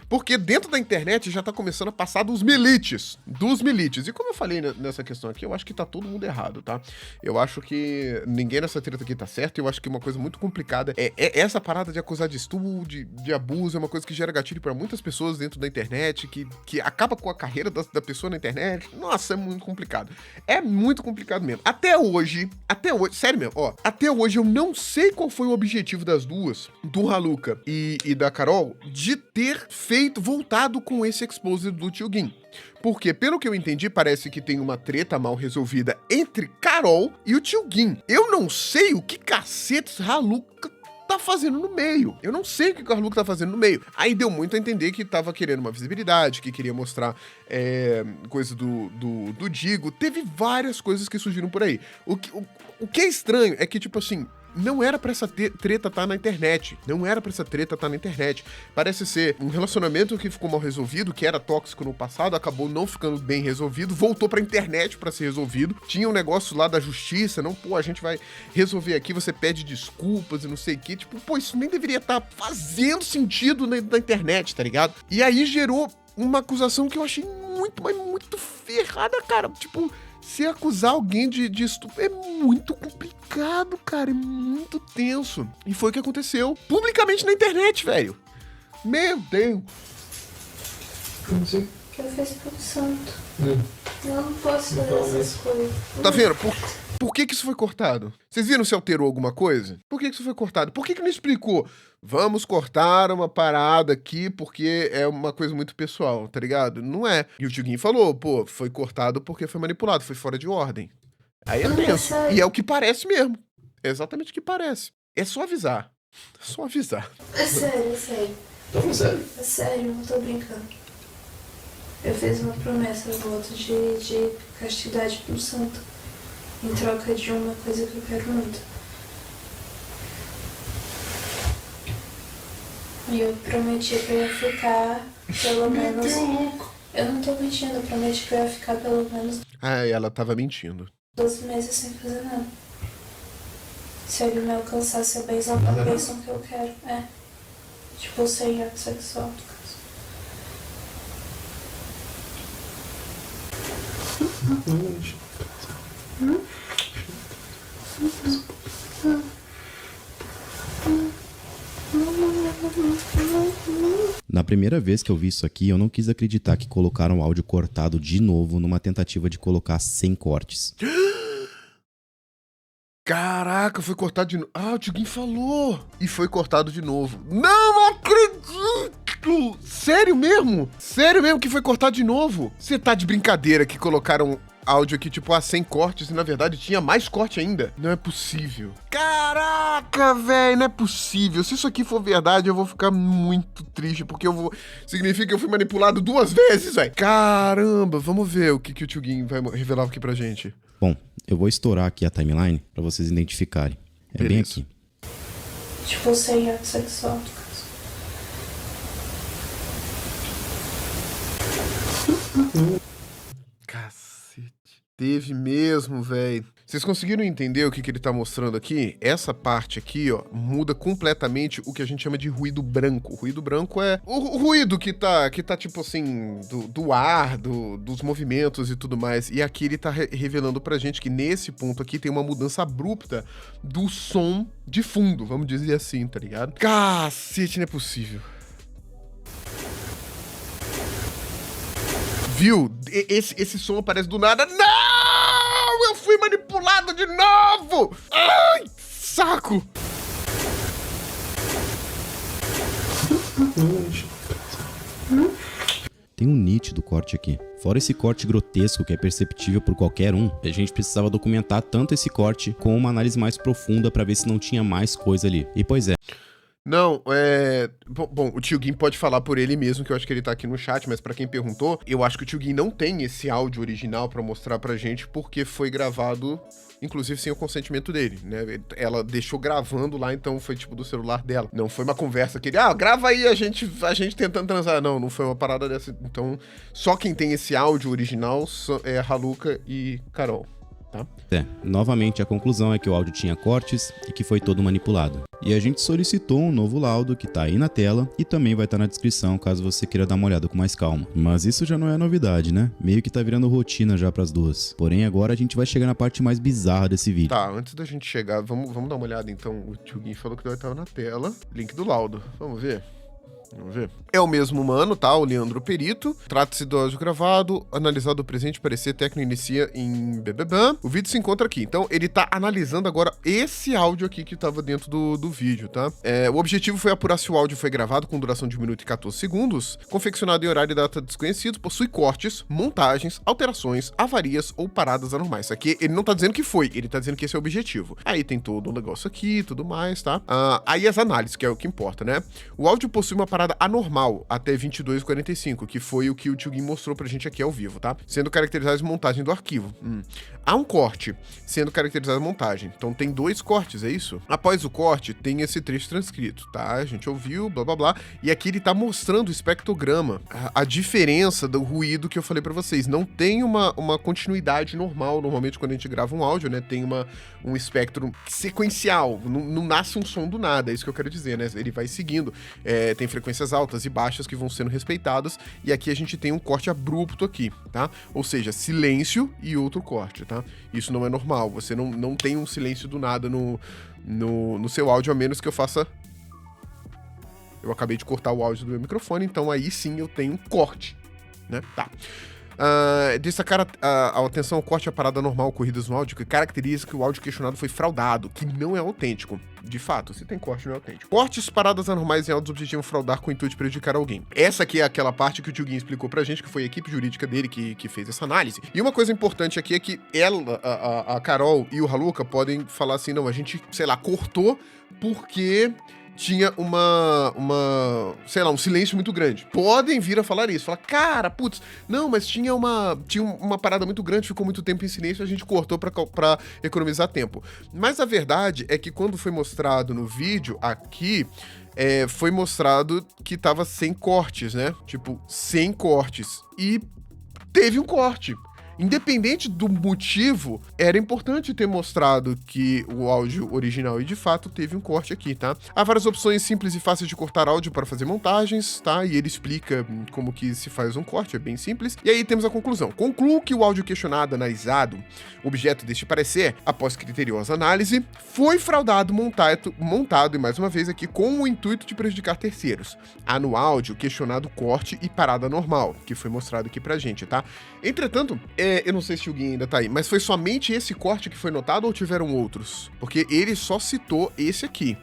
Porque dentro da internet já tá começando a passar dos milites. E como eu falei nessa questão aqui, eu acho que tá todo mundo errado, tá? Eu acho que ninguém nessa treta aqui tá certo. Eu acho que uma coisa muito complicada é essa parada de acusar de estupro, de abuso. É uma coisa que gera gatilho pra muitas pessoas dentro da internet, que acaba com a carreira da pessoa na internet. Nossa, é muito complicado. É muito complicado mesmo. Até hoje, sério mesmo, ó. Até hoje eu não sei qual foi o objetivo das duas, do Haluka e da Carol, de ter voltado com esse exposed do Tio Gin. Porque, pelo que eu entendi, parece que tem uma treta mal resolvida entre Carol e o Tio Gin. Eu não sei o que cacetes Haluka tá fazendo no meio. Eu não sei o que o Haluka tá fazendo no meio. Aí deu muito a entender que tava querendo uma visibilidade, que queria mostrar coisa do Digo. Teve várias coisas que surgiram por aí. O que é estranho é que, tipo assim, não era pra essa treta estar na internet. Parece ser um relacionamento que ficou mal resolvido, que era tóxico no passado, acabou não ficando bem resolvido, voltou pra internet pra ser resolvido. Tinha um negócio lá da justiça, a gente vai resolver aqui, você pede desculpas e não sei o que. Tipo, isso nem deveria estar fazendo sentido na internet, tá ligado? E aí gerou uma acusação que eu achei muito ferrada, cara. Tipo, se acusar alguém de estupro é muito complicado, cara, é muito tenso. E foi o que aconteceu publicamente na internet, velho. Meu Deus. Como assim? Que eu fiz pro santo. Eu não posso fazer essas coisas. Tá vendo? Por que isso foi cortado? Vocês viram se alterou alguma coisa? Por que isso foi cortado? Por que não explicou? Vamos cortar uma parada aqui porque é uma coisa muito pessoal, tá ligado? Não é. E o Tio Gin falou, foi cortado porque foi manipulado, foi fora de ordem. Aí é tenso. E é o que parece mesmo. É exatamente o que parece. É só avisar. É sério. Tá falando sério? É sério, não tô brincando. Eu fiz uma promessa, voto de castidade pro santo. Em troca de uma coisa que eu quero muito. E eu prometi que eu ia ficar pelo menos... Eu não tô mentindo, eu prometi que eu ia ficar pelo menos... Ah, ela tava mentindo. 12 meses sem fazer nada. Se ele me alcançasse a bênção que eu quero. Tipo, sem ato sexual, no caso. Na primeira vez que eu vi isso aqui, eu não quis acreditar que colocaram o áudio cortado de novo numa tentativa de colocar 100 cortes. Caraca, foi cortado de novo. Ah, o Tio Gin falou. E foi cortado de novo. Não acredito! Sério mesmo? Sério mesmo que foi cortado de novo? Você tá de brincadeira que colocaram áudio aqui, tipo, 100 cortes e na verdade tinha mais corte ainda? Não é possível. Caraca, velho, não é possível. Se isso aqui for verdade, eu vou ficar muito triste, porque significa que eu fui manipulado 2 vezes, velho. Caramba, vamos ver o que o Tio Gin vai revelar aqui pra gente. Bom, eu vou estourar aqui a timeline pra vocês identificarem. É bem aqui. Tipo, sem ato sexual, no caso. Cacete. Teve mesmo, velho. Vocês conseguiram entender o que ele tá mostrando aqui? Essa parte aqui, ó, muda completamente o que a gente chama de ruído branco. O ruído branco é o ruído que tá tipo assim, do ar, dos movimentos e tudo mais. E aqui ele tá revelando pra gente que nesse ponto aqui tem uma mudança abrupta do som de fundo, vamos dizer assim, tá ligado? Cacete, não é possível. Viu? Esse som aparece do nada. Não! Eu fui manipulado de novo! Ai, saco! Tem um nítido corte aqui. Fora esse corte grotesco que é perceptível por qualquer um, a gente precisava documentar tanto esse corte com uma análise mais profunda pra ver se não tinha mais coisa ali. E pois é. Não, Bom, o Tio Gin pode falar por ele mesmo, que eu acho que ele tá aqui no chat, mas pra quem perguntou, eu acho que o Tio Gin não tem esse áudio original pra mostrar pra gente, porque foi gravado, inclusive, sem o consentimento dele, né? Ela deixou gravando lá, então foi tipo do celular dela. Não foi uma conversa que ele, grava aí a gente tentando transar. Não foi uma parada dessa. Então, só quem tem esse áudio original é a Haluka e Carol. Tá? Novamente a conclusão é que o áudio tinha cortes e que foi todo manipulado. E a gente solicitou um novo laudo que tá aí na tela e também vai estar na descrição caso você queira dar uma olhada com mais calma. Mas isso já não é novidade, né? Meio que tá virando rotina já pras duas. Porém agora a gente vai chegar na parte mais bizarra desse vídeo. Tá, antes da gente chegar, vamos dar uma olhada então. O Tio Gin falou que vai estar na tela. Link do laudo, vamos ver. Vamos ver. É o mesmo humano, tá? O Leandro Perito. Trata-se do áudio gravado, analisado o presente, parecer, técnico inicia em BBB. O vídeo se encontra aqui. Então, ele tá analisando agora esse áudio aqui que tava dentro do vídeo, tá? O objetivo foi apurar se o áudio foi gravado com duração de 1 minuto e 14 segundos, confeccionado em horário e data desconhecidos, possui cortes, montagens, alterações, avarias ou paradas anormais. Aqui, ele não tá dizendo que foi, ele tá dizendo que esse é o objetivo. Aí tem todo o negócio aqui e tudo mais, tá? Aí as análises, que é o que importa, né? O áudio possui uma parada anormal até 22h45, que foi o que o Tio Gin mostrou pra gente aqui ao vivo, tá? Sendo caracterizado a montagem do arquivo. Há um corte, sendo caracterizado a montagem. Então tem 2 cortes, é isso? Após o corte, tem esse trecho transcrito, tá? A gente ouviu, blá blá blá. E aqui ele tá mostrando o espectrograma. A diferença do ruído que eu falei pra vocês. Não tem uma continuidade normal. Normalmente quando a gente grava um áudio, né? Tem um espectro sequencial. Não nasce um som do nada, é isso que eu quero dizer, né? Ele vai seguindo. Tem frequências altas e baixas que vão sendo respeitadas, e aqui a gente tem um corte abrupto aqui, tá? Ou seja, silêncio e outro corte, tá? Isso não é normal, você não tem um silêncio do nada no seu áudio, a menos que eu faça... Eu acabei de cortar o áudio do meu microfone, então aí sim eu tenho um corte, né? Tá. Destacar a atenção ao corte e a parada normal ocorridas no áudio, que caracteriza que o áudio questionado foi fraudado, que não é autêntico. De fato, se tem corte, não é autêntico. Cortes, paradas anormais em áudios objetivos fraudar com o intuito de prejudicar alguém. Essa aqui é aquela parte que o Tio Gin explicou pra gente, que foi a equipe jurídica dele que fez essa análise. E uma coisa importante aqui é que a Carol e o Haluka podem falar assim, não, a gente, sei lá, cortou porque... tinha sei lá, um silêncio muito grande. Podem vir a falar isso. Falar, cara, putz, não, mas tinha uma parada muito grande, ficou muito tempo em silêncio, a gente cortou pra economizar tempo. Mas a verdade é que quando foi mostrado no vídeo aqui, foi mostrado que tava sem cortes, né? Tipo, sem cortes. E teve um corte. Independente do motivo, era importante ter mostrado que o áudio original, e de fato teve um corte aqui, tá? Há várias opções simples e fáceis de cortar áudio para fazer montagens, tá? E ele explica como que se faz um corte, é bem simples. E aí temos a conclusão. Concluo que o áudio questionado, analisado, objeto deste parecer, após criteriosa análise, foi fraudado, montado, e mais uma vez aqui, com o intuito de prejudicar terceiros. Há no áudio questionado corte e parada normal, que foi mostrado aqui pra gente, tá? Entretanto, eu não sei se o Gui ainda tá aí, mas foi somente esse corte que foi notado ou tiveram outros? Porque ele só citou esse aqui,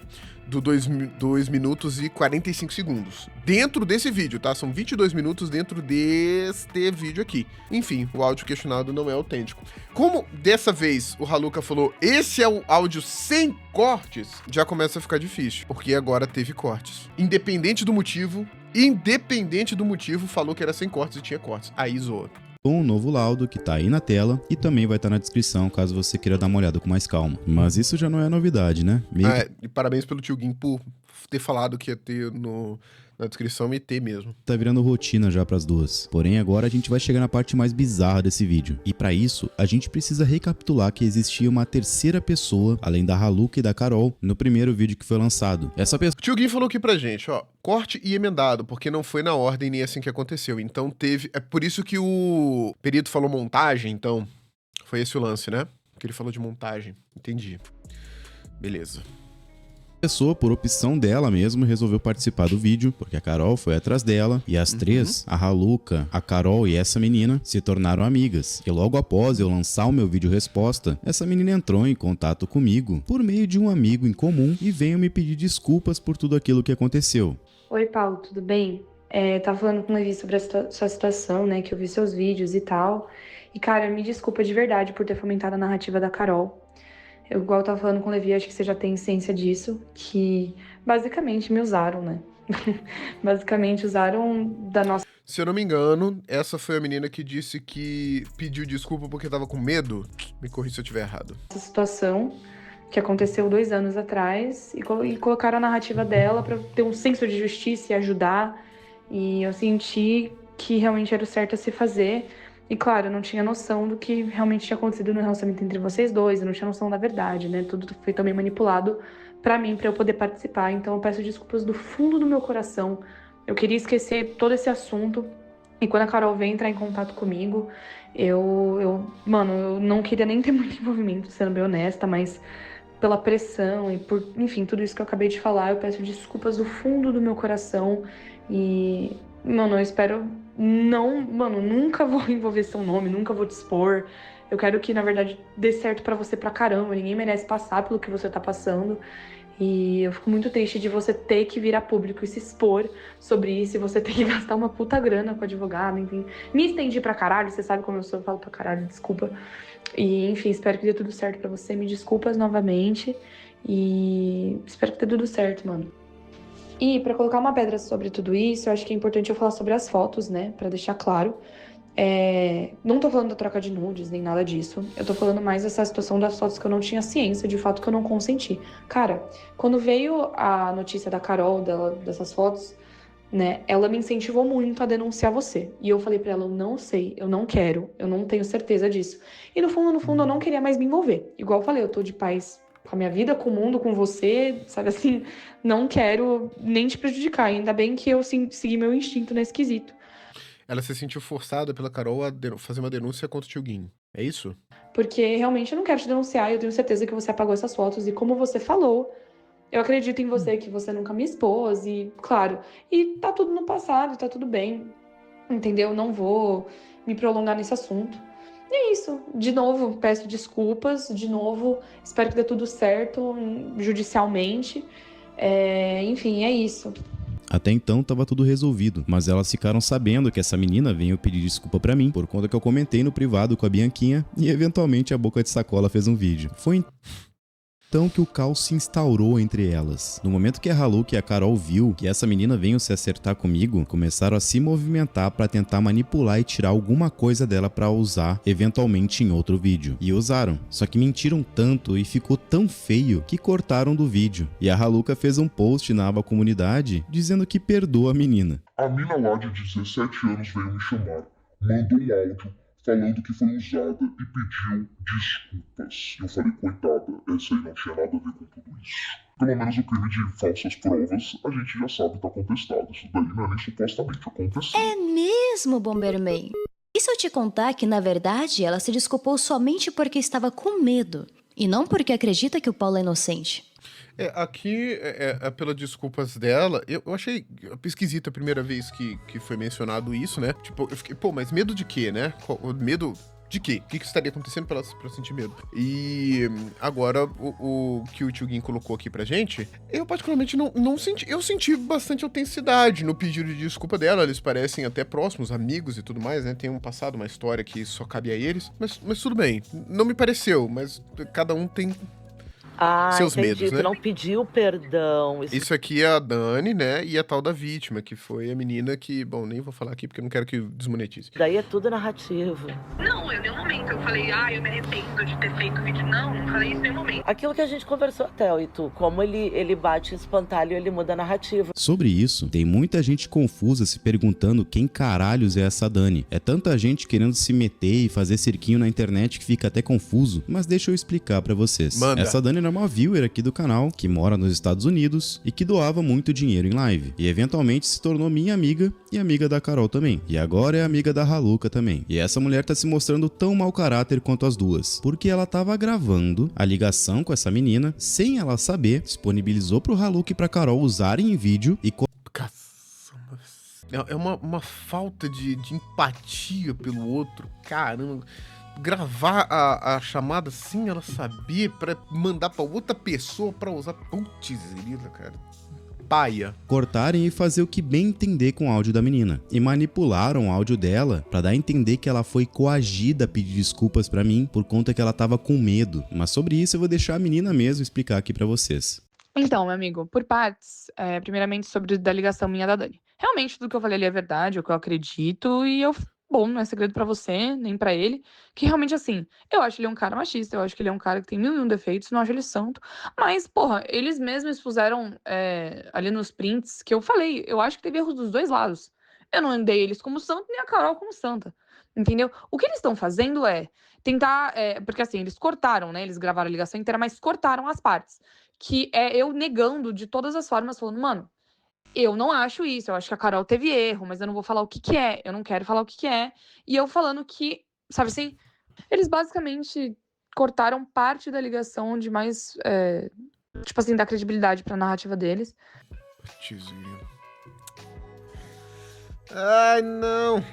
do 2 minutos e 45 segundos. Dentro desse vídeo, tá? São 22 minutos dentro deste vídeo aqui. Enfim, o áudio questionado não é autêntico. Como dessa vez o Haluka falou, esse é o áudio sem cortes, já começa a ficar difícil, porque agora teve cortes. Independente do motivo, falou que era sem cortes e tinha cortes. Aí zoou. Com um novo laudo que tá aí na tela e também vai estar na descrição caso você queira dar uma olhada com mais calma. Mas isso já não é novidade, né? E parabéns pelo tio Gui por ter falado que ia ter na descrição e ter mesmo. Tá virando rotina já pras duas. Porém, agora a gente vai chegar na parte mais bizarra desse vídeo. E pra isso, a gente precisa recapitular que existia uma terceira pessoa, além da Haluka e da Carol, no primeiro vídeo que foi lançado. Essa pessoa... O tio Gui falou aqui pra gente, ó, corte e emendado, porque não foi na ordem nem assim que aconteceu. Então teve... É por isso que o perito falou montagem, então... Foi esse o lance, né? Que ele falou de montagem. Entendi. Beleza. Pessoa, por opção dela mesmo, resolveu participar do vídeo, porque a Carol foi atrás dela, e as três, a Haluka, a Carol e essa menina, se tornaram amigas. E logo após eu lançar o meu vídeo resposta, essa menina entrou em contato comigo, por meio de um amigo em comum, e veio me pedir desculpas por tudo aquilo que aconteceu. Oi, Paulo, tudo bem? Tava falando com o Levi sobre a sua situação, né, que eu vi seus vídeos e tal, e cara, me desculpa de verdade por ter fomentado a narrativa da Carol. Igual eu tava falando com o Levi, acho que você já tem ciência disso, que basicamente me usaram, né? Basicamente usaram da nossa... Se eu não me engano, essa foi a menina que disse que pediu desculpa porque tava com medo. Me corrija se eu estiver errado. Essa situação que aconteceu 2 anos atrás e colocaram a narrativa dela pra ter um senso de justiça e ajudar. E eu senti que realmente era o certo a se fazer. E claro, eu não tinha noção do que realmente tinha acontecido no relacionamento entre vocês dois, eu não tinha noção da verdade, né? Tudo foi também manipulado pra mim, pra eu poder participar. Então eu peço desculpas do fundo do meu coração. Eu queria esquecer todo esse assunto. E quando a Carol veio entrar em contato comigo, eu não queria nem ter muito envolvimento, sendo bem honesta, mas pela pressão e por, enfim, tudo isso que eu acabei de falar, eu peço desculpas do fundo do meu coração. E, mano, eu espero... nunca vou envolver seu nome, nunca vou te expor. Eu quero que, na verdade, dê certo pra você pra caramba. Ninguém merece passar pelo que você tá passando. E eu fico muito triste de você ter que vir a público e se expor sobre isso. E você ter que gastar uma puta grana com advogado, enfim. Me estendi pra caralho, você sabe como eu sou, eu falo pra caralho, desculpa. E, enfim, espero que dê tudo certo pra você. Me desculpas novamente. E espero que dê tudo certo, mano. E pra colocar uma pedra sobre tudo isso, eu acho que é importante eu falar sobre as fotos, né? Pra deixar claro. Não tô falando da troca de nudes, nem nada disso. Eu tô falando mais dessa situação das fotos que eu não tinha ciência, de fato que eu não consenti. Cara, quando veio a notícia da Carol, dessas fotos, né? Ela me incentivou muito a denunciar você. E eu falei pra ela, eu não sei, eu não quero, eu não tenho certeza disso. E no fundo, eu não queria mais me envolver. Igual eu falei, eu tô de paz com a minha vida, com o mundo, com você, sabe assim, não quero nem te prejudicar. Ainda bem que eu segui meu instinto nesse quesito. Ela se sentiu forçada pela Carol a fazer uma denúncia contra o tio Gui. É isso? Porque realmente eu não quero te denunciar, eu tenho certeza que você apagou essas fotos. E como você falou, eu acredito em você, que você nunca me expôs. E, claro, e tá tudo no passado, tá tudo bem. Entendeu? Não vou me prolongar nesse assunto. E é isso. De novo, peço desculpas. De novo, espero que dê tudo certo judicialmente. Enfim, é isso. Até então tava tudo resolvido, mas elas ficaram sabendo que essa menina veio pedir desculpa pra mim, por conta que eu comentei no privado com a Bianquinha, e eventualmente a Boca de Sacola fez um vídeo. Foi então que o caos se instaurou entre elas. No momento que a Haluka e a Carol viu que essa menina veio se acertar comigo, começaram a se movimentar pra tentar manipular e tirar alguma coisa dela pra usar eventualmente em outro vídeo. E usaram, só que mentiram tanto e ficou tão feio que cortaram do vídeo. E a Haluka fez um post na aba comunidade dizendo que perdoa a menina. A mina lá de 17 anos veio me chamar, mandou um áudio falando que foi usada e pediu desculpas. Eu falei, coitada, essa aí não tinha nada a ver com tudo isso. Pelo menos o crime de falsas provas, a gente já sabe que tá contestado. Isso daí não é nem supostamente aconteceu. É mesmo, Bomberman? E se eu te contar que, na verdade, ela se desculpou somente porque estava com medo, e não porque acredita que o Paulo é inocente? Aqui, pelas desculpas dela, eu achei esquisito a primeira vez que foi mencionado isso, né? Tipo, eu fiquei, pô, mas medo de quê, né? Medo de quê? O que estaria acontecendo pra ela sentir medo? E agora, o que o Tio Gin colocou aqui pra gente, eu particularmente não senti. Eu senti bastante autenticidade no pedido de desculpa dela. Eles parecem até próximos, amigos e tudo mais, né? Tem um passado, uma história que só cabe a eles. Mas tudo bem. Não me pareceu, mas cada um tem seus entendi. medos, né? Tu não pediu perdão. Isso aqui é a Dani, né? E a tal da vítima, que foi a menina que... Bom, nem vou falar aqui porque eu não quero que desmonetize. Daí é tudo narrativa. Não, eu em nenhum momento eu falei, eu me arrependo de ter feito o vídeo. Não falei isso em nenhum momento. Aquilo que a gente conversou até, e tu, como ele bate o espantalho e ele muda a narrativa. Sobre isso, tem muita gente confusa se perguntando quem caralhos é essa Dani. É tanta gente querendo se meter e fazer cirquinho na internet que fica até confuso, mas deixa eu explicar pra vocês. Manda. Essa Dani é uma viewer aqui do canal, que mora nos Estados Unidos e que doava muito dinheiro em live. E eventualmente se tornou minha amiga e amiga da Carol também. E agora é amiga da Haluka também. E essa mulher tá se mostrando tão mau caráter quanto as duas. Porque ela tava gravando a ligação com essa menina, sem ela saber, disponibilizou pro Haluka e pra Carol usarem em vídeo e... É uma falta de empatia pelo outro, caramba. Gravar a chamada sem ela saber pra mandar pra outra pessoa pra usar. Putz, grila, cara. Paia. Cortarem e fazer o que bem entender com o áudio da menina. E manipularam o áudio dela pra dar a entender que ela foi coagida a pedir desculpas pra mim por conta que ela tava com medo. Mas sobre isso eu vou deixar a menina mesmo explicar aqui pra vocês. Então, meu amigo, por partes, primeiramente sobre da ligação minha da Dani. Realmente tudo que eu falei ali é verdade, é o que eu acredito, e bom, não é segredo pra você, nem pra ele, que realmente, assim, eu acho ele um cara machista, eu acho que ele é um cara que tem 1001 defeitos, não acho ele santo, mas, porra, eles mesmos expuseram ali nos prints que eu falei, eu acho que teve erros dos dois lados. Eu não andei eles como santo, nem a Carol como santa, entendeu? O que eles estão fazendo é tentar, porque assim, eles cortaram, né, eles gravaram a ligação inteira, mas cortaram as partes, que é eu negando de todas as formas, falando, mano, eu não acho isso, eu acho que a Carol teve erro, mas eu não vou falar o que é, eu não quero falar o que é. E eu falando que, sabe assim, eles basicamente cortaram parte da ligação de mais, tipo assim, da credibilidade pra narrativa deles. Ai, não.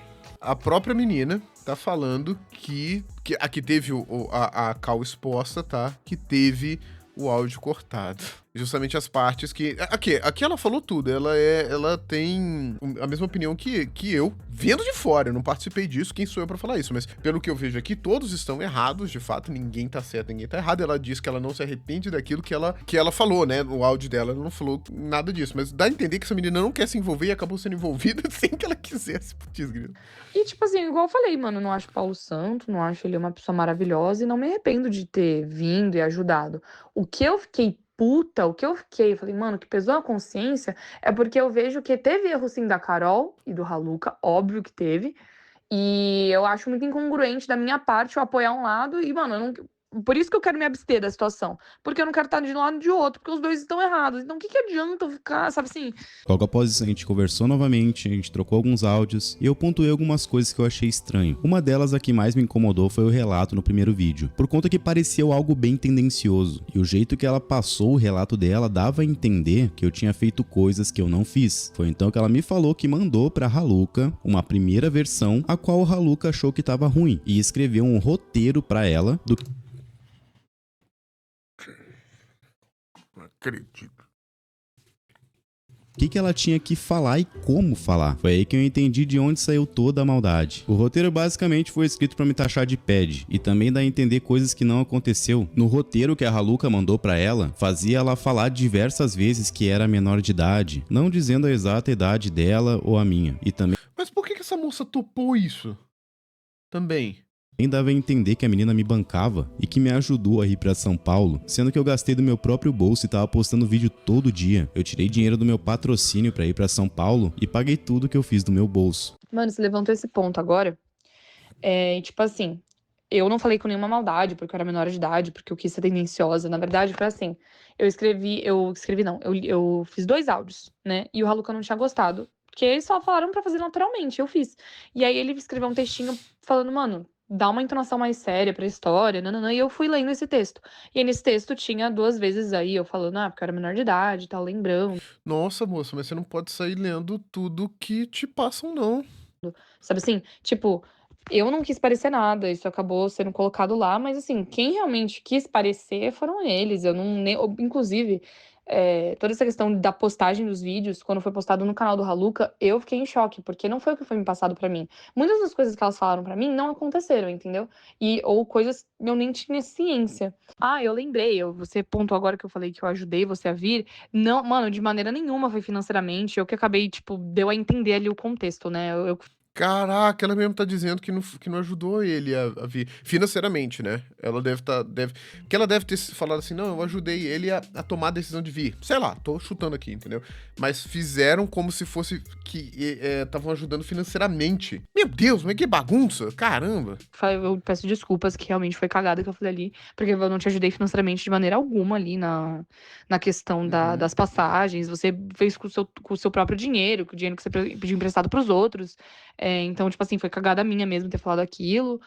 A própria menina tá falando que aqui teve a call exposta, tá? Que teve o áudio cortado. Justamente as partes que... Aqui ela falou tudo. Ela tem a mesma opinião que eu, vendo de fora. Eu não participei disso, quem sou eu pra falar isso? Mas pelo que eu vejo aqui, todos estão errados. De fato, ninguém tá certo, ninguém tá errado. Ela diz que ela não se arrepende daquilo que ela falou, né? No áudio dela, ela não falou nada disso. Mas dá a entender que essa menina não quer se envolver e acabou sendo envolvida sem que ela quisesse. Putz, grilo. E, tipo assim, igual eu falei, mano, não acho Paulo santo, não acho ele uma pessoa maravilhosa e não me arrependo de ter vindo e ajudado. O que eu fiquei puta, eu falei, mano, que pesou a consciência, é porque eu vejo que teve erro sim da Carol e do Haluka, óbvio que teve, e eu acho muito incongruente da minha parte eu apoiar um lado e, mano, eu não... Por isso que eu quero me abster da situação. Porque eu não quero estar de um lado e de outro, porque os dois estão errados. Então o que adianta eu ficar, sabe assim? Logo após isso a gente conversou novamente, a gente trocou alguns áudios e eu pontuei algumas coisas que eu achei estranho. Uma delas, a que mais me incomodou, foi o relato no primeiro vídeo, por conta que parecia algo bem tendencioso. E o jeito que ela passou o relato dela dava a entender que eu tinha feito coisas que eu não fiz. Foi então que ela me falou que mandou pra Haluka uma primeira versão, a qual o Haluka achou que tava ruim, e escreveu um roteiro pra ela do Acredito. O que ela tinha que falar e como falar. Foi aí que eu entendi de onde saiu toda a maldade. O roteiro basicamente foi escrito pra me taxar de pad e também dar a entender coisas que não aconteceu. No roteiro que a Haluka mandou pra ela, fazia ela falar diversas vezes que era menor de idade, não dizendo a exata idade dela ou a minha. E também... Mas por que essa moça topou isso? Também dava a entender que a menina me bancava e que me ajudou a ir pra São Paulo, sendo que eu gastei do meu próprio bolso e tava postando vídeo todo dia. Eu tirei dinheiro do meu patrocínio pra ir pra São Paulo e paguei tudo que eu fiz do meu bolso. Mano, você levantou esse ponto agora. Tipo assim, eu não falei com nenhuma maldade, porque eu era menor de idade, porque eu quis ser tendenciosa. Na verdade, foi assim, eu fiz 2 áudios, né? E o Haluca não tinha gostado, porque eles só falaram pra fazer naturalmente, eu fiz. E aí ele escreveu um textinho falando, mano, dá uma entonação mais séria pra história, nananã, e eu fui lendo esse texto. E aí nesse texto tinha 2 vezes aí eu falando, porque eu era menor de idade, tal, lembrando. Nossa, moça, mas você não pode sair lendo tudo que te passam, não. Sabe assim? Tipo, eu não quis parecer nada, isso acabou sendo colocado lá, mas assim, quem realmente quis parecer foram eles. Eu não. Inclusive, toda essa questão da postagem dos vídeos, quando foi postado no canal do Haluca, eu fiquei em choque, porque não foi o que foi me passado pra mim. Muitas das coisas que elas falaram pra mim não aconteceram, entendeu? Ou coisas que eu nem tinha ciência. Eu lembrei, você pontuou agora que eu falei que eu ajudei você a vir. Não, mano, de maneira nenhuma foi financeiramente. Eu que acabei, tipo, deu a entender ali o contexto, né? Caraca, ela mesmo tá dizendo que não ajudou ele a vir financeiramente, né? Ela porque ela deve ter falado assim, não, eu ajudei ele a tomar a decisão de vir. Sei lá, tô chutando aqui, entendeu? Mas fizeram como se fosse que estavam ajudando financeiramente. Meu Deus, mas que bagunça, caramba. Eu peço desculpas, que realmente foi cagada que eu falei ali, porque eu não te ajudei financeiramente de maneira alguma ali na questão das passagens. Você fez com o seu próprio dinheiro, com o dinheiro que você pediu emprestado pros outros. Então, tipo assim, foi cagada minha mesmo ter falado aquilo,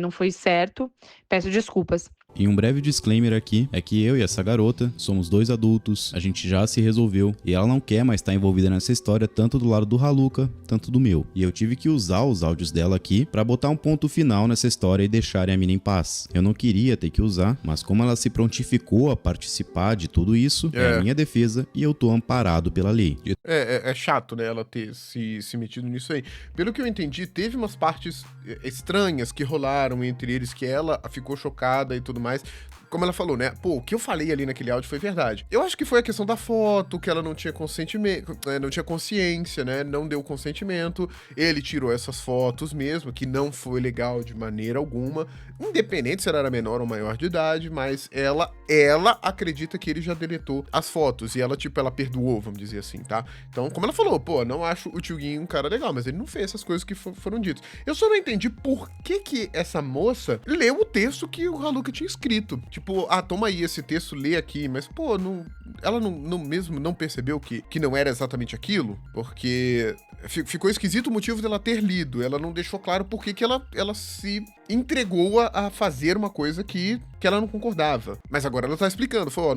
não foi certo, peço desculpas. E um breve disclaimer aqui é que eu e essa garota somos 2 adultos, a gente já se resolveu e ela não quer mais estar envolvida nessa história tanto do lado do Haluca, tanto do meu. E eu tive que usar os áudios dela aqui pra botar um ponto final nessa história e deixarem a mina em paz. Eu não queria ter que usar, mas como ela se prontificou a participar de tudo isso, é a minha defesa e eu tô amparado pela lei. É chato, né, ela ter se metido nisso aí. Pelo que eu entendi, teve umas partes estranhas que rolaram entre eles, que ela ficou chocada e tudo mais. Como ela falou, né? Pô, o que eu falei ali naquele áudio foi verdade. Eu acho que foi a questão da foto, que ela não tinha consentimento, não tinha consciência, né? Não deu consentimento. Ele tirou essas fotos mesmo, que não foi legal de maneira alguma. Independente se ela era menor ou maior de idade, mas ela acredita que ele já deletou as fotos. E ela perdoou, vamos dizer assim, tá? Então, como ela falou, pô, não acho o Tio Gui um cara legal, mas ele não fez essas coisas que foram ditas. Eu só não entendi por que essa moça leu o texto que o Haluca tinha escrito. Tipo, toma aí esse texto, lê aqui, mas, pô, ela não percebeu que não era exatamente aquilo, porque ficou esquisito o motivo dela ter lido, ela não deixou claro por que ela se entregou a fazer uma coisa que ela não concordava. Mas agora ela tá explicando, falou,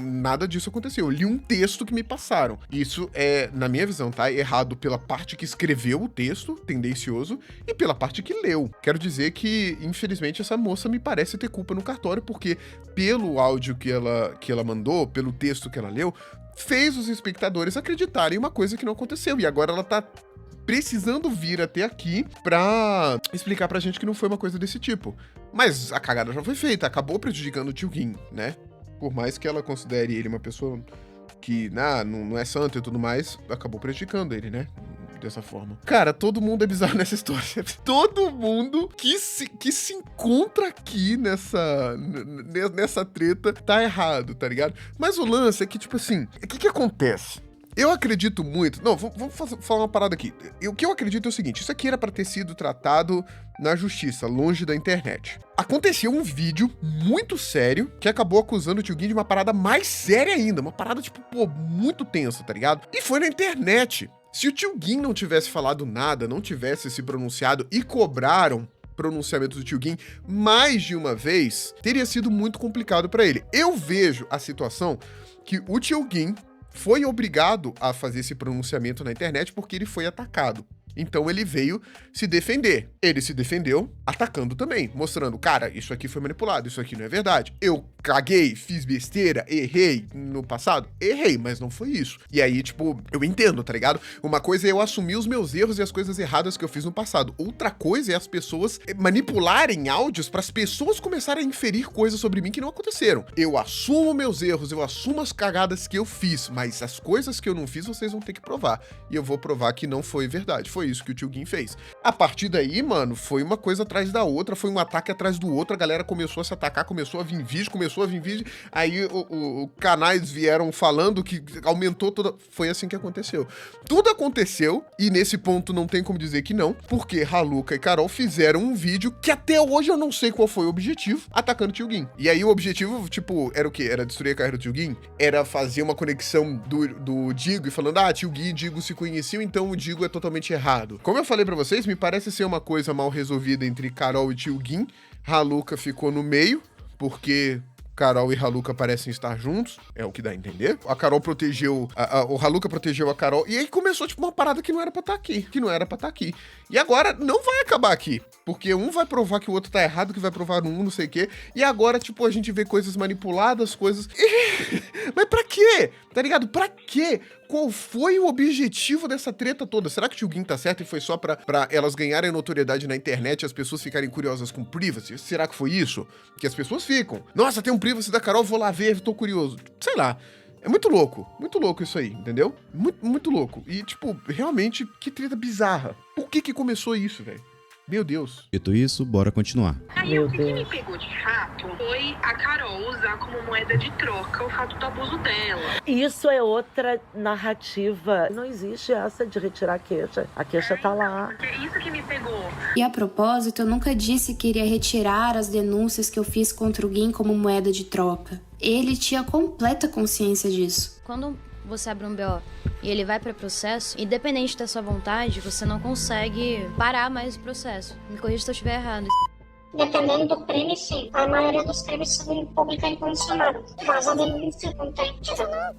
nada disso aconteceu, eu li um texto que me passaram. Isso na minha visão, tá errado pela parte que escreveu o texto, tendencioso, e pela parte que leu. Quero dizer que, infelizmente, essa moça me parece ter culpa no cartório, porque pelo áudio que ela mandou, pelo texto que ela leu, fez os espectadores acreditarem em uma coisa que não aconteceu. E agora ela tá precisando vir até aqui pra explicar pra gente que não foi uma coisa desse tipo. Mas a cagada já foi feita, acabou prejudicando o Tio Gui, né? Por mais que ela considere ele uma pessoa que não é santo e tudo mais, acabou prejudicando ele, né? Dessa forma. Cara, todo mundo é bizarro nessa história. Todo mundo que se encontra aqui nessa treta tá errado, tá ligado? Mas o lance é que, tipo assim, o que acontece? Eu acredito muito... Não, vamos falar uma parada aqui. O que eu acredito é o seguinte, isso aqui era pra ter sido tratado na justiça, longe da internet. Aconteceu um vídeo muito sério que acabou acusando o Tio Gui de uma parada mais séria ainda. Uma parada, tipo, pô, muito tensa, tá ligado? E foi na internet. Se o Tio Gui não tivesse falado nada, não tivesse se pronunciado e cobraram pronunciamento do Tio Gui mais de uma vez, teria sido muito complicado pra ele. Eu vejo a situação que o Tio Gui foi obrigado a fazer esse pronunciamento na internet porque ele foi atacado. Então ele veio se defender. Ele se defendeu atacando também, mostrando, cara, isso aqui foi manipulado, isso aqui não é verdade. Eu caguei, fiz besteira, errei no passado? Errei, mas não foi isso. E aí, tipo, eu entendo, tá ligado? Uma coisa é eu assumir os meus erros e as coisas erradas que eu fiz no passado. Outra coisa é as pessoas manipularem áudios para as pessoas começarem a inferir coisas sobre mim que não aconteceram. Eu assumo meus erros, eu assumo as cagadas que eu fiz, mas as coisas que eu não fiz, vocês vão ter que provar. E eu vou provar que não foi verdade. Foi isso que o Tio Gui fez. A partir daí, mano, foi uma coisa atrás da outra, foi um ataque atrás do outro, a galera começou a se atacar, começou a vir vídeo, aí canais vieram falando que aumentou toda... Foi assim que aconteceu. Tudo aconteceu, e nesse ponto não tem como dizer que não, porque Haluka e Carol fizeram um vídeo que até hoje eu não sei qual foi o objetivo, atacando o Tio Gin. E aí o objetivo, tipo, era o quê? Era destruir a carreira do Tio Gin? Era fazer uma conexão do Digo e falando, Tio Gin e Digo se conheciam, então o Digo é totalmente errado. Como eu falei pra vocês, me parece ser uma coisa mal resolvida entre Carol e Tio Gin. Haluka ficou no meio, porque Carol e Haluka parecem estar juntos, é o que dá a entender. A Carol protegeu, o Haluka protegeu a Carol, e aí começou, tipo, uma parada que não era pra estar aqui, E agora não vai acabar aqui, porque um vai provar que o outro tá errado, que vai provar um, não sei o quê, e agora, tipo, a gente vê coisas manipuladas, coisas... Mas pra quê? Tá ligado? Pra quê? Qual foi o objetivo dessa treta toda? Será que o Tio Gin tá certo e foi só pra elas ganharem notoriedade na internet e as pessoas ficarem curiosas com privacy? Será que foi isso? Que as pessoas ficam. Nossa, tem um privacy da Carol, vou lá ver, tô curioso. Sei lá. É muito louco isso aí, entendeu? Muito louco. E, tipo, realmente, que treta bizarra. Por que começou isso, velho? Meu Deus. Dito isso, bora continuar. Aí o que me pegou de fato foi a Carol usar como moeda de troca o fato do abuso dela. Isso é outra narrativa. Não existe essa de retirar a queixa. A queixa tá lá. É isso que me pegou. E a propósito, eu nunca disse que iria retirar as denúncias que eu fiz contra o Gin como moeda de troca. Ele tinha completa consciência disso. Quando você abre um BO e ele vai para processo, independente da sua vontade, você não consegue parar mais o processo. Me corrija se eu estiver errado. Dependendo do crime, sim. A maioria dos crimes são pública incondicionada. Mas a denúncia não tem.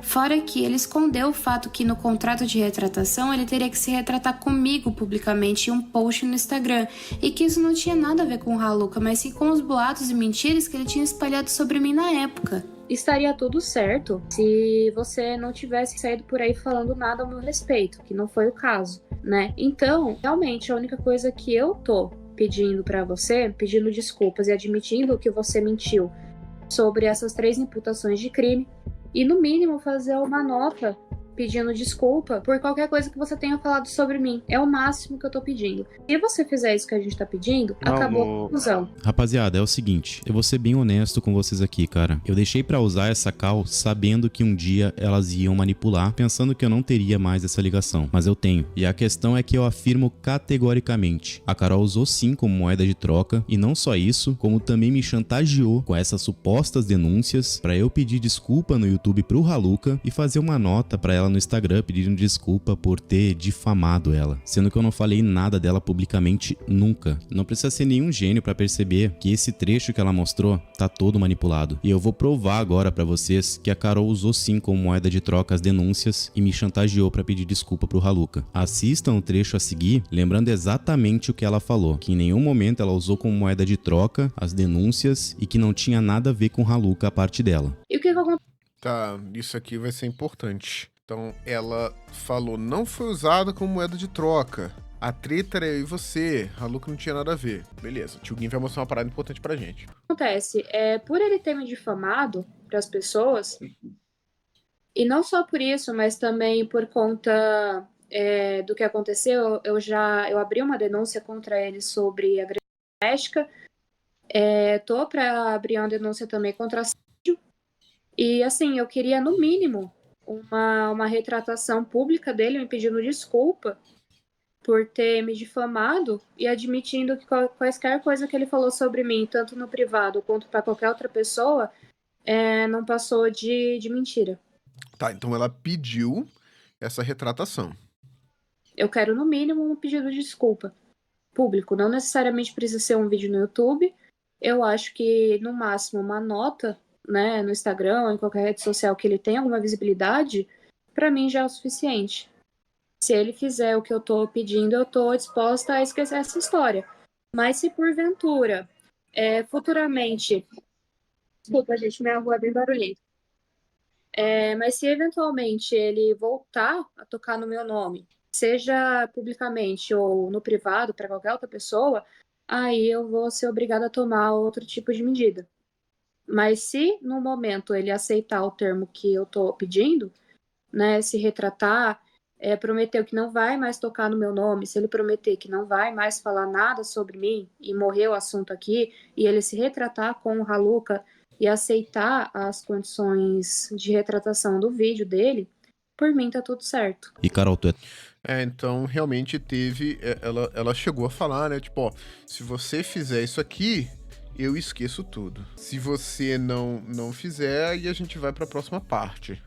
Fora que ele escondeu o fato que no contrato de retratação ele teria que se retratar comigo publicamente em um post no Instagram. E que isso não tinha nada a ver com o Haluka, mas sim com os boatos e mentiras que ele tinha espalhado sobre mim na época. Estaria tudo certo se você não tivesse saído por aí falando nada ao meu respeito, que não foi o caso, né? Então, realmente, a única coisa que eu tô pedindo pra você, pedindo desculpas e admitindo que você mentiu sobre essas 3 imputações de crime e, no mínimo, fazer uma nota pedindo desculpa por qualquer coisa que você tenha falado sobre mim. É o máximo que eu tô pedindo. Se você fizer isso que a gente tá pedindo, acabou a confusão. Rapaziada, é o seguinte, eu vou ser bem honesto com vocês aqui, cara. Eu deixei pra usar essa call sabendo que um dia elas iam manipular, pensando que eu não teria mais essa ligação. Mas eu tenho. E a questão é que eu afirmo categoricamente. A Carol usou sim como moeda de troca, e não só isso, como também me chantageou com essas supostas denúncias pra eu pedir desculpa no YouTube pro Haluka e fazer uma nota pra ela no Instagram pedindo desculpa por ter difamado ela, sendo que eu não falei nada dela publicamente nunca. Não precisa ser nenhum gênio pra perceber que esse trecho que ela mostrou tá todo manipulado. E eu vou provar agora pra vocês que a Carol usou sim como moeda de troca as denúncias e me chantageou pra pedir desculpa pro Haluka. Assistam o trecho a seguir, lembrando exatamente o que ela falou, que em nenhum momento ela usou como moeda de troca as denúncias e que não tinha nada a ver com Haluka a parte dela. E o que aconteceu? Tá, isso aqui vai ser importante. Então, ela falou, não foi usada como moeda de troca. A treta era eu e você. Haluka não tinha nada a ver. Beleza, o Tio Gin vai mostrar uma parada importante pra gente. Acontece, por ele ter me difamado pras pessoas, e não só por isso, mas também por conta do que aconteceu, eu abri uma denúncia contra ele sobre agressão doméstica. Tô pra abrir uma denúncia também contra assédio. E assim, eu queria no mínimo uma retratação pública dele me pedindo desculpa por ter me difamado e admitindo que quaisquer coisa que ele falou sobre mim, tanto no privado quanto para qualquer outra pessoa, não passou de mentira. Tá, então ela pediu essa retratação. Eu quero, no mínimo, um pedido de desculpa público. Não necessariamente precisa ser um vídeo no YouTube. Eu acho que, no máximo, uma nota, né, no Instagram ou em qualquer rede social que ele tenha alguma visibilidade, pra mim já é o suficiente. Se ele fizer o que eu tô pedindo, eu tô disposta a esquecer essa história. Mas se porventura, futuramente... Desculpa, gente, minha rua é bem barulhenta. Mas se eventualmente ele voltar a tocar no meu nome, seja publicamente ou no privado, para qualquer outra pessoa, aí eu vou ser obrigada a tomar outro tipo de medida. Mas se no momento ele aceitar o termo que eu tô pedindo, né, se retratar prometeu que não vai mais tocar no meu nome, se ele prometer que não vai mais falar nada sobre mim e morrer o assunto aqui, e ele se retratar com o Haluka e aceitar as condições de retratação do vídeo dele, por mim tá tudo certo. E Carol, tu é... Então realmente teve, ela chegou a falar, né, tipo, ó, se você fizer isso aqui, eu esqueço tudo. Se você não fizer, aí a gente vai pra próxima parte.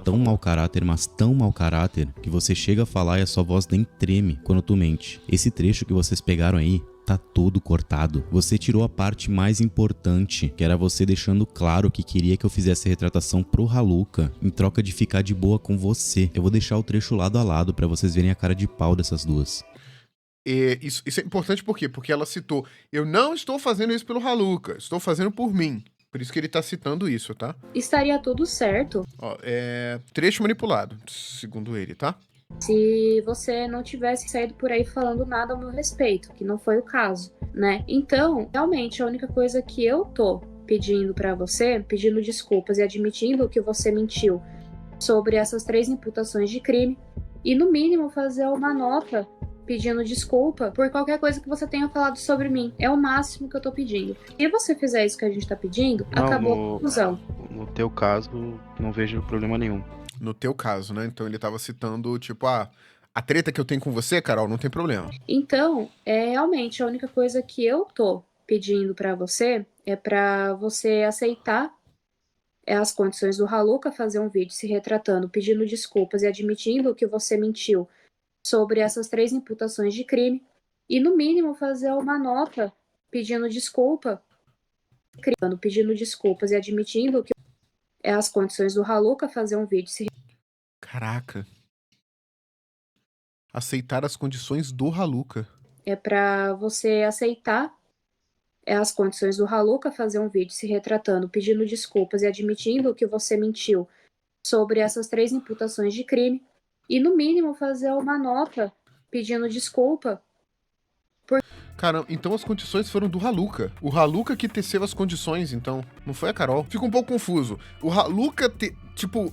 Tão mau caráter, mas tão mau caráter, que você chega a falar e a sua voz nem treme quando tu mente. Esse trecho que vocês pegaram aí tá todo cortado. Você tirou a parte mais importante, que era você deixando claro que queria que eu fizesse a retratação pro Haluka, em troca de ficar de boa com você. Eu vou deixar o trecho lado a lado pra vocês verem a cara de pau dessas duas. Isso é importante por quê? Porque ela citou, eu não estou fazendo isso pelo Haluka, estou fazendo por mim. Por isso que ele tá citando isso, tá? Estaria tudo certo. Ó, trecho manipulado, segundo ele, tá? Se você não tivesse saído por aí falando nada ao meu respeito, que não foi o caso, né? Então, realmente, a única coisa que eu tô pedindo pra você, pedindo desculpas e admitindo que você mentiu sobre essas 3 imputações de crime, e no mínimo fazer uma nota pedindo desculpa por qualquer coisa que você tenha falado sobre mim. É o máximo que eu tô pedindo. Se você fizer isso que a gente tá pedindo, acabou a confusão. No teu caso, não vejo problema nenhum. No teu caso, né? Então ele tava citando, tipo, a treta que eu tenho com você, Carol, não tem problema. Então, realmente a única coisa que eu tô pedindo pra você é pra você aceitar as condições do Haluka fazer um vídeo se retratando, pedindo desculpas e admitindo que você mentiu sobre essas 3 imputações de crime, e no mínimo fazer uma nota pedindo desculpas e admitindo que as condições do Haluka fazer um vídeo se... Caraca. Aceitar as condições do Haluka. É pra você aceitar as condições do Haluka fazer um vídeo se retratando, pedindo desculpas e admitindo que você mentiu sobre essas 3 imputações de crime, e no mínimo fazer uma nota pedindo desculpa. Caramba, então as condições foram do Haluka. O Haluka que teceu as condições, então. Não foi a Carol. Fico um pouco confuso. O Haluka,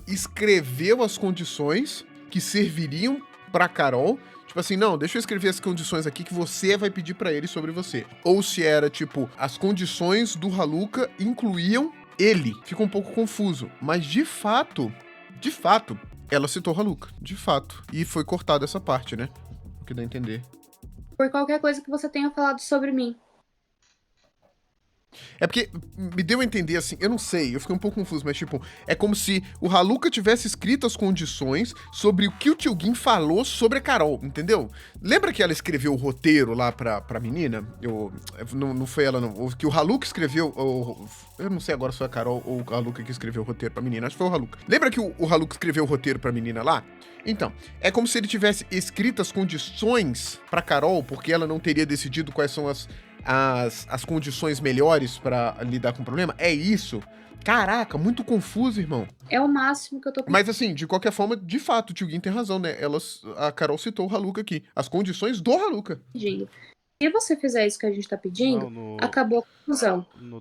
escreveu as condições que serviriam pra Carol. Tipo assim, não, deixa eu escrever as condições aqui que você vai pedir pra ele sobre você. Ou se era, tipo, as condições do Haluka incluíam ele. Fica um pouco confuso. Mas de fato, ela citou o Haluka, de fato. E foi cortada essa parte, né? O que dá a entender. Por qualquer coisa que você tenha falado sobre mim. É porque me deu a entender assim, eu não sei, eu fiquei um pouco confuso, mas tipo, é como se o Haluka tivesse escrito as condições sobre o que o Tio Gin falou sobre a Carol, entendeu? Lembra que ela escreveu o roteiro lá pra menina? Não foi ela, não. Que o Haluka escreveu. Eu não sei agora se foi a Carol ou o Haluka que escreveu o roteiro pra menina. Acho que foi o Haluka. Lembra que o Haluka escreveu o roteiro pra menina lá? Então, é como se ele tivesse escrito as condições pra Carol, porque ela não teria decidido quais são as condições melhores pra lidar com o problema? É isso? Caraca, muito confuso, irmão. É o máximo que eu tô pedindo. Mas assim, de qualquer forma, de fato, o Tio Gin tem razão, né? A Carol citou o Haluka aqui. As condições do Haluka. Se você fizer isso que a gente tá pedindo, acabou a confusão. No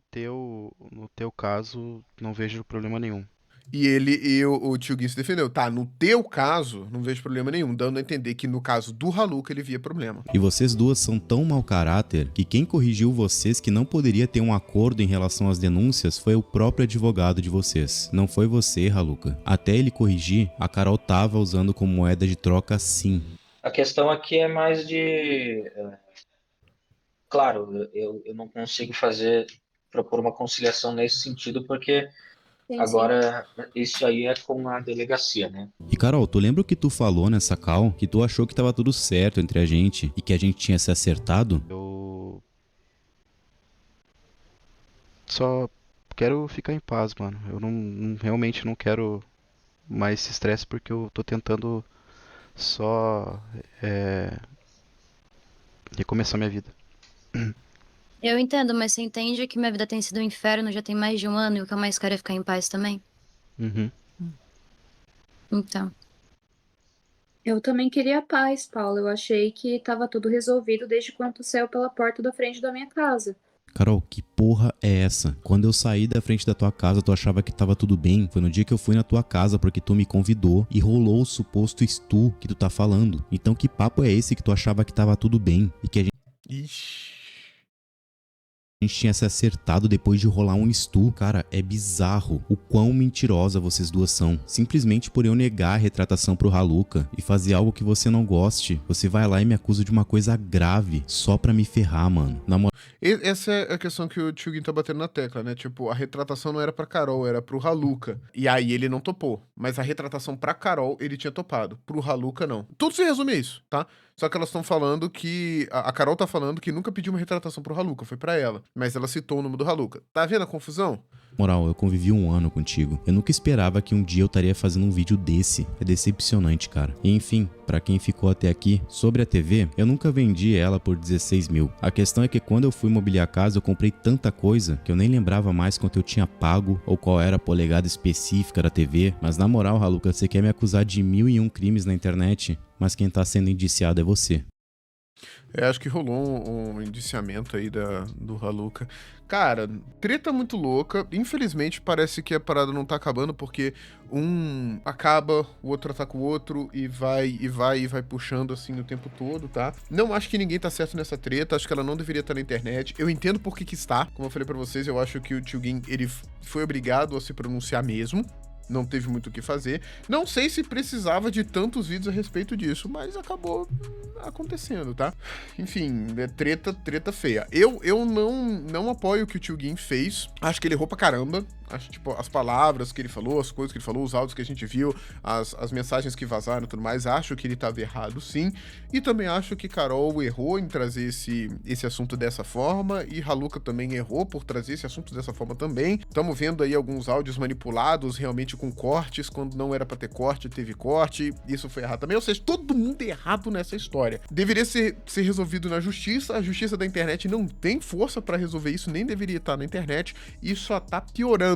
teu caso, não vejo problema nenhum. E o Tio Gin se defendeu. Tá, no teu caso, não vejo problema nenhum, dando a entender que no caso do Haluka ele via problema. E vocês duas são tão mau caráter que quem corrigiu vocês que não poderia ter um acordo em relação às denúncias foi o próprio advogado de vocês. Não foi você, Haluka. Até ele corrigir, a Carol tava usando como moeda de troca sim. A questão aqui é mais de... Claro, eu não consigo propor uma conciliação nesse sentido porque... Agora, isso aí é com a delegacia, né? E Carol, tu lembra o que tu falou nessa call? Que tu achou que tava tudo certo entre a gente e que a gente tinha se acertado? Eu só quero ficar em paz, mano. Eu realmente não quero mais esse estresse porque eu tô tentando só recomeçar minha vida. Eu entendo, mas você entende que minha vida tem sido um inferno já tem mais de 1 ano e o que eu mais quero é ficar em paz também? Uhum. Então. Eu também queria paz, Paula. Eu achei que tava tudo resolvido desde quando tu saiu pela porta da frente da minha casa. Carol, que porra é essa? Quando eu saí da frente da tua casa, tu achava que tava tudo bem. Foi no dia que eu fui na tua casa porque tu me convidou e rolou o suposto estu que tu tá falando. Então que papo é esse que tu achava que tava tudo bem e que a gente tinha se acertado depois de rolar um estu? Cara, é bizarro o quão mentirosa vocês duas são. Simplesmente por eu negar a retratação pro Haluka e fazer algo que você não goste, você vai lá e me acusa de uma coisa grave só pra me ferrar, mano. Na moral. Essa é a questão que o Tio Gin tá batendo na tecla, né? Tipo, a retratação não era pra Carol, era pro Haluka. E aí ele não topou. Mas a retratação pra Carol, ele tinha topado. Pro Haluka, não. Tudo se resume a isso, tá? Só que elas estão falando que... A Carol tá falando que nunca pediu uma retratação pro Haluka, foi pra ela. Mas ela citou o nome do Haluka. Tá vendo a confusão? Moral, eu convivi 1 ano contigo. Eu nunca esperava que um dia eu estaria fazendo um vídeo desse. É decepcionante, cara. E enfim, pra quem ficou até aqui, sobre a TV, eu nunca vendi ela por 16 mil. A questão é que quando eu fui mobiliar a casa, eu comprei tanta coisa que eu nem lembrava mais quanto eu tinha pago ou qual era a polegada específica da TV. Mas na moral, Haluka, você quer me acusar de 1001 crimes na internet, mas quem tá sendo indiciado é você. Acho que rolou um indiciamento aí do Haluka. Cara, treta muito louca. Infelizmente, parece que a parada não tá acabando, porque um acaba, o outro ataca o outro e vai puxando assim o tempo todo, tá? Não acho que ninguém tá certo nessa treta, acho que ela não deveria estar na internet. Eu entendo por que está. Como eu falei pra vocês, eu acho que o Tio Gin, ele foi obrigado a se pronunciar mesmo. Não teve muito o que fazer. Não sei se precisava de tantos vídeos a respeito disso, mas acabou acontecendo, tá? Enfim, treta feia. Eu não apoio o que o Tio Gin fez. Acho que ele errou pra caramba. Acho, tipo, as palavras que ele falou, as coisas que ele falou, os áudios que a gente viu, as mensagens que vazaram e tudo mais, acho que ele tava errado, sim. E também acho que Carol errou em trazer esse assunto dessa forma, e Haluka também errou por trazer esse assunto dessa forma também. Estamos vendo aí alguns áudios manipulados, realmente com cortes, quando não era pra ter corte, teve corte, isso foi errado também. Ou seja, todo mundo errado nessa história. Deveria ser resolvido na justiça, a justiça da internet não tem força pra resolver isso, nem deveria estar na internet, e só tá piorando.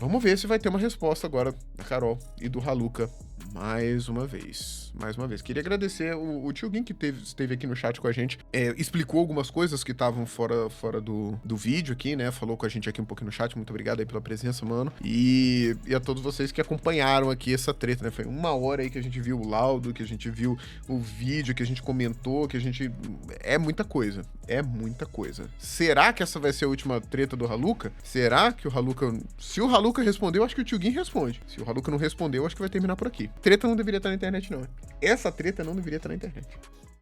Vamos ver se vai ter uma resposta agora da Carol e do Haluka mais uma vez. Queria agradecer o Tio Gin que esteve aqui no chat com a gente, explicou algumas coisas que estavam fora do vídeo aqui, né? Falou com a gente aqui um pouquinho no chat. Muito obrigado aí pela presença, mano. E a todos vocês que acompanharam aqui essa treta, né? Foi 1 hora aí que a gente viu o laudo, que a gente viu o vídeo, que a gente comentou, que a gente... É muita coisa. Será que essa vai ser a última treta do Haluka? Será que o Haluka... Se o Haluka respondeu, acho que o Tio Gin responde. Se o Haluka não respondeu, acho que vai terminar por aqui. Treta não deveria estar na internet, não. Essa treta não deveria estar na internet.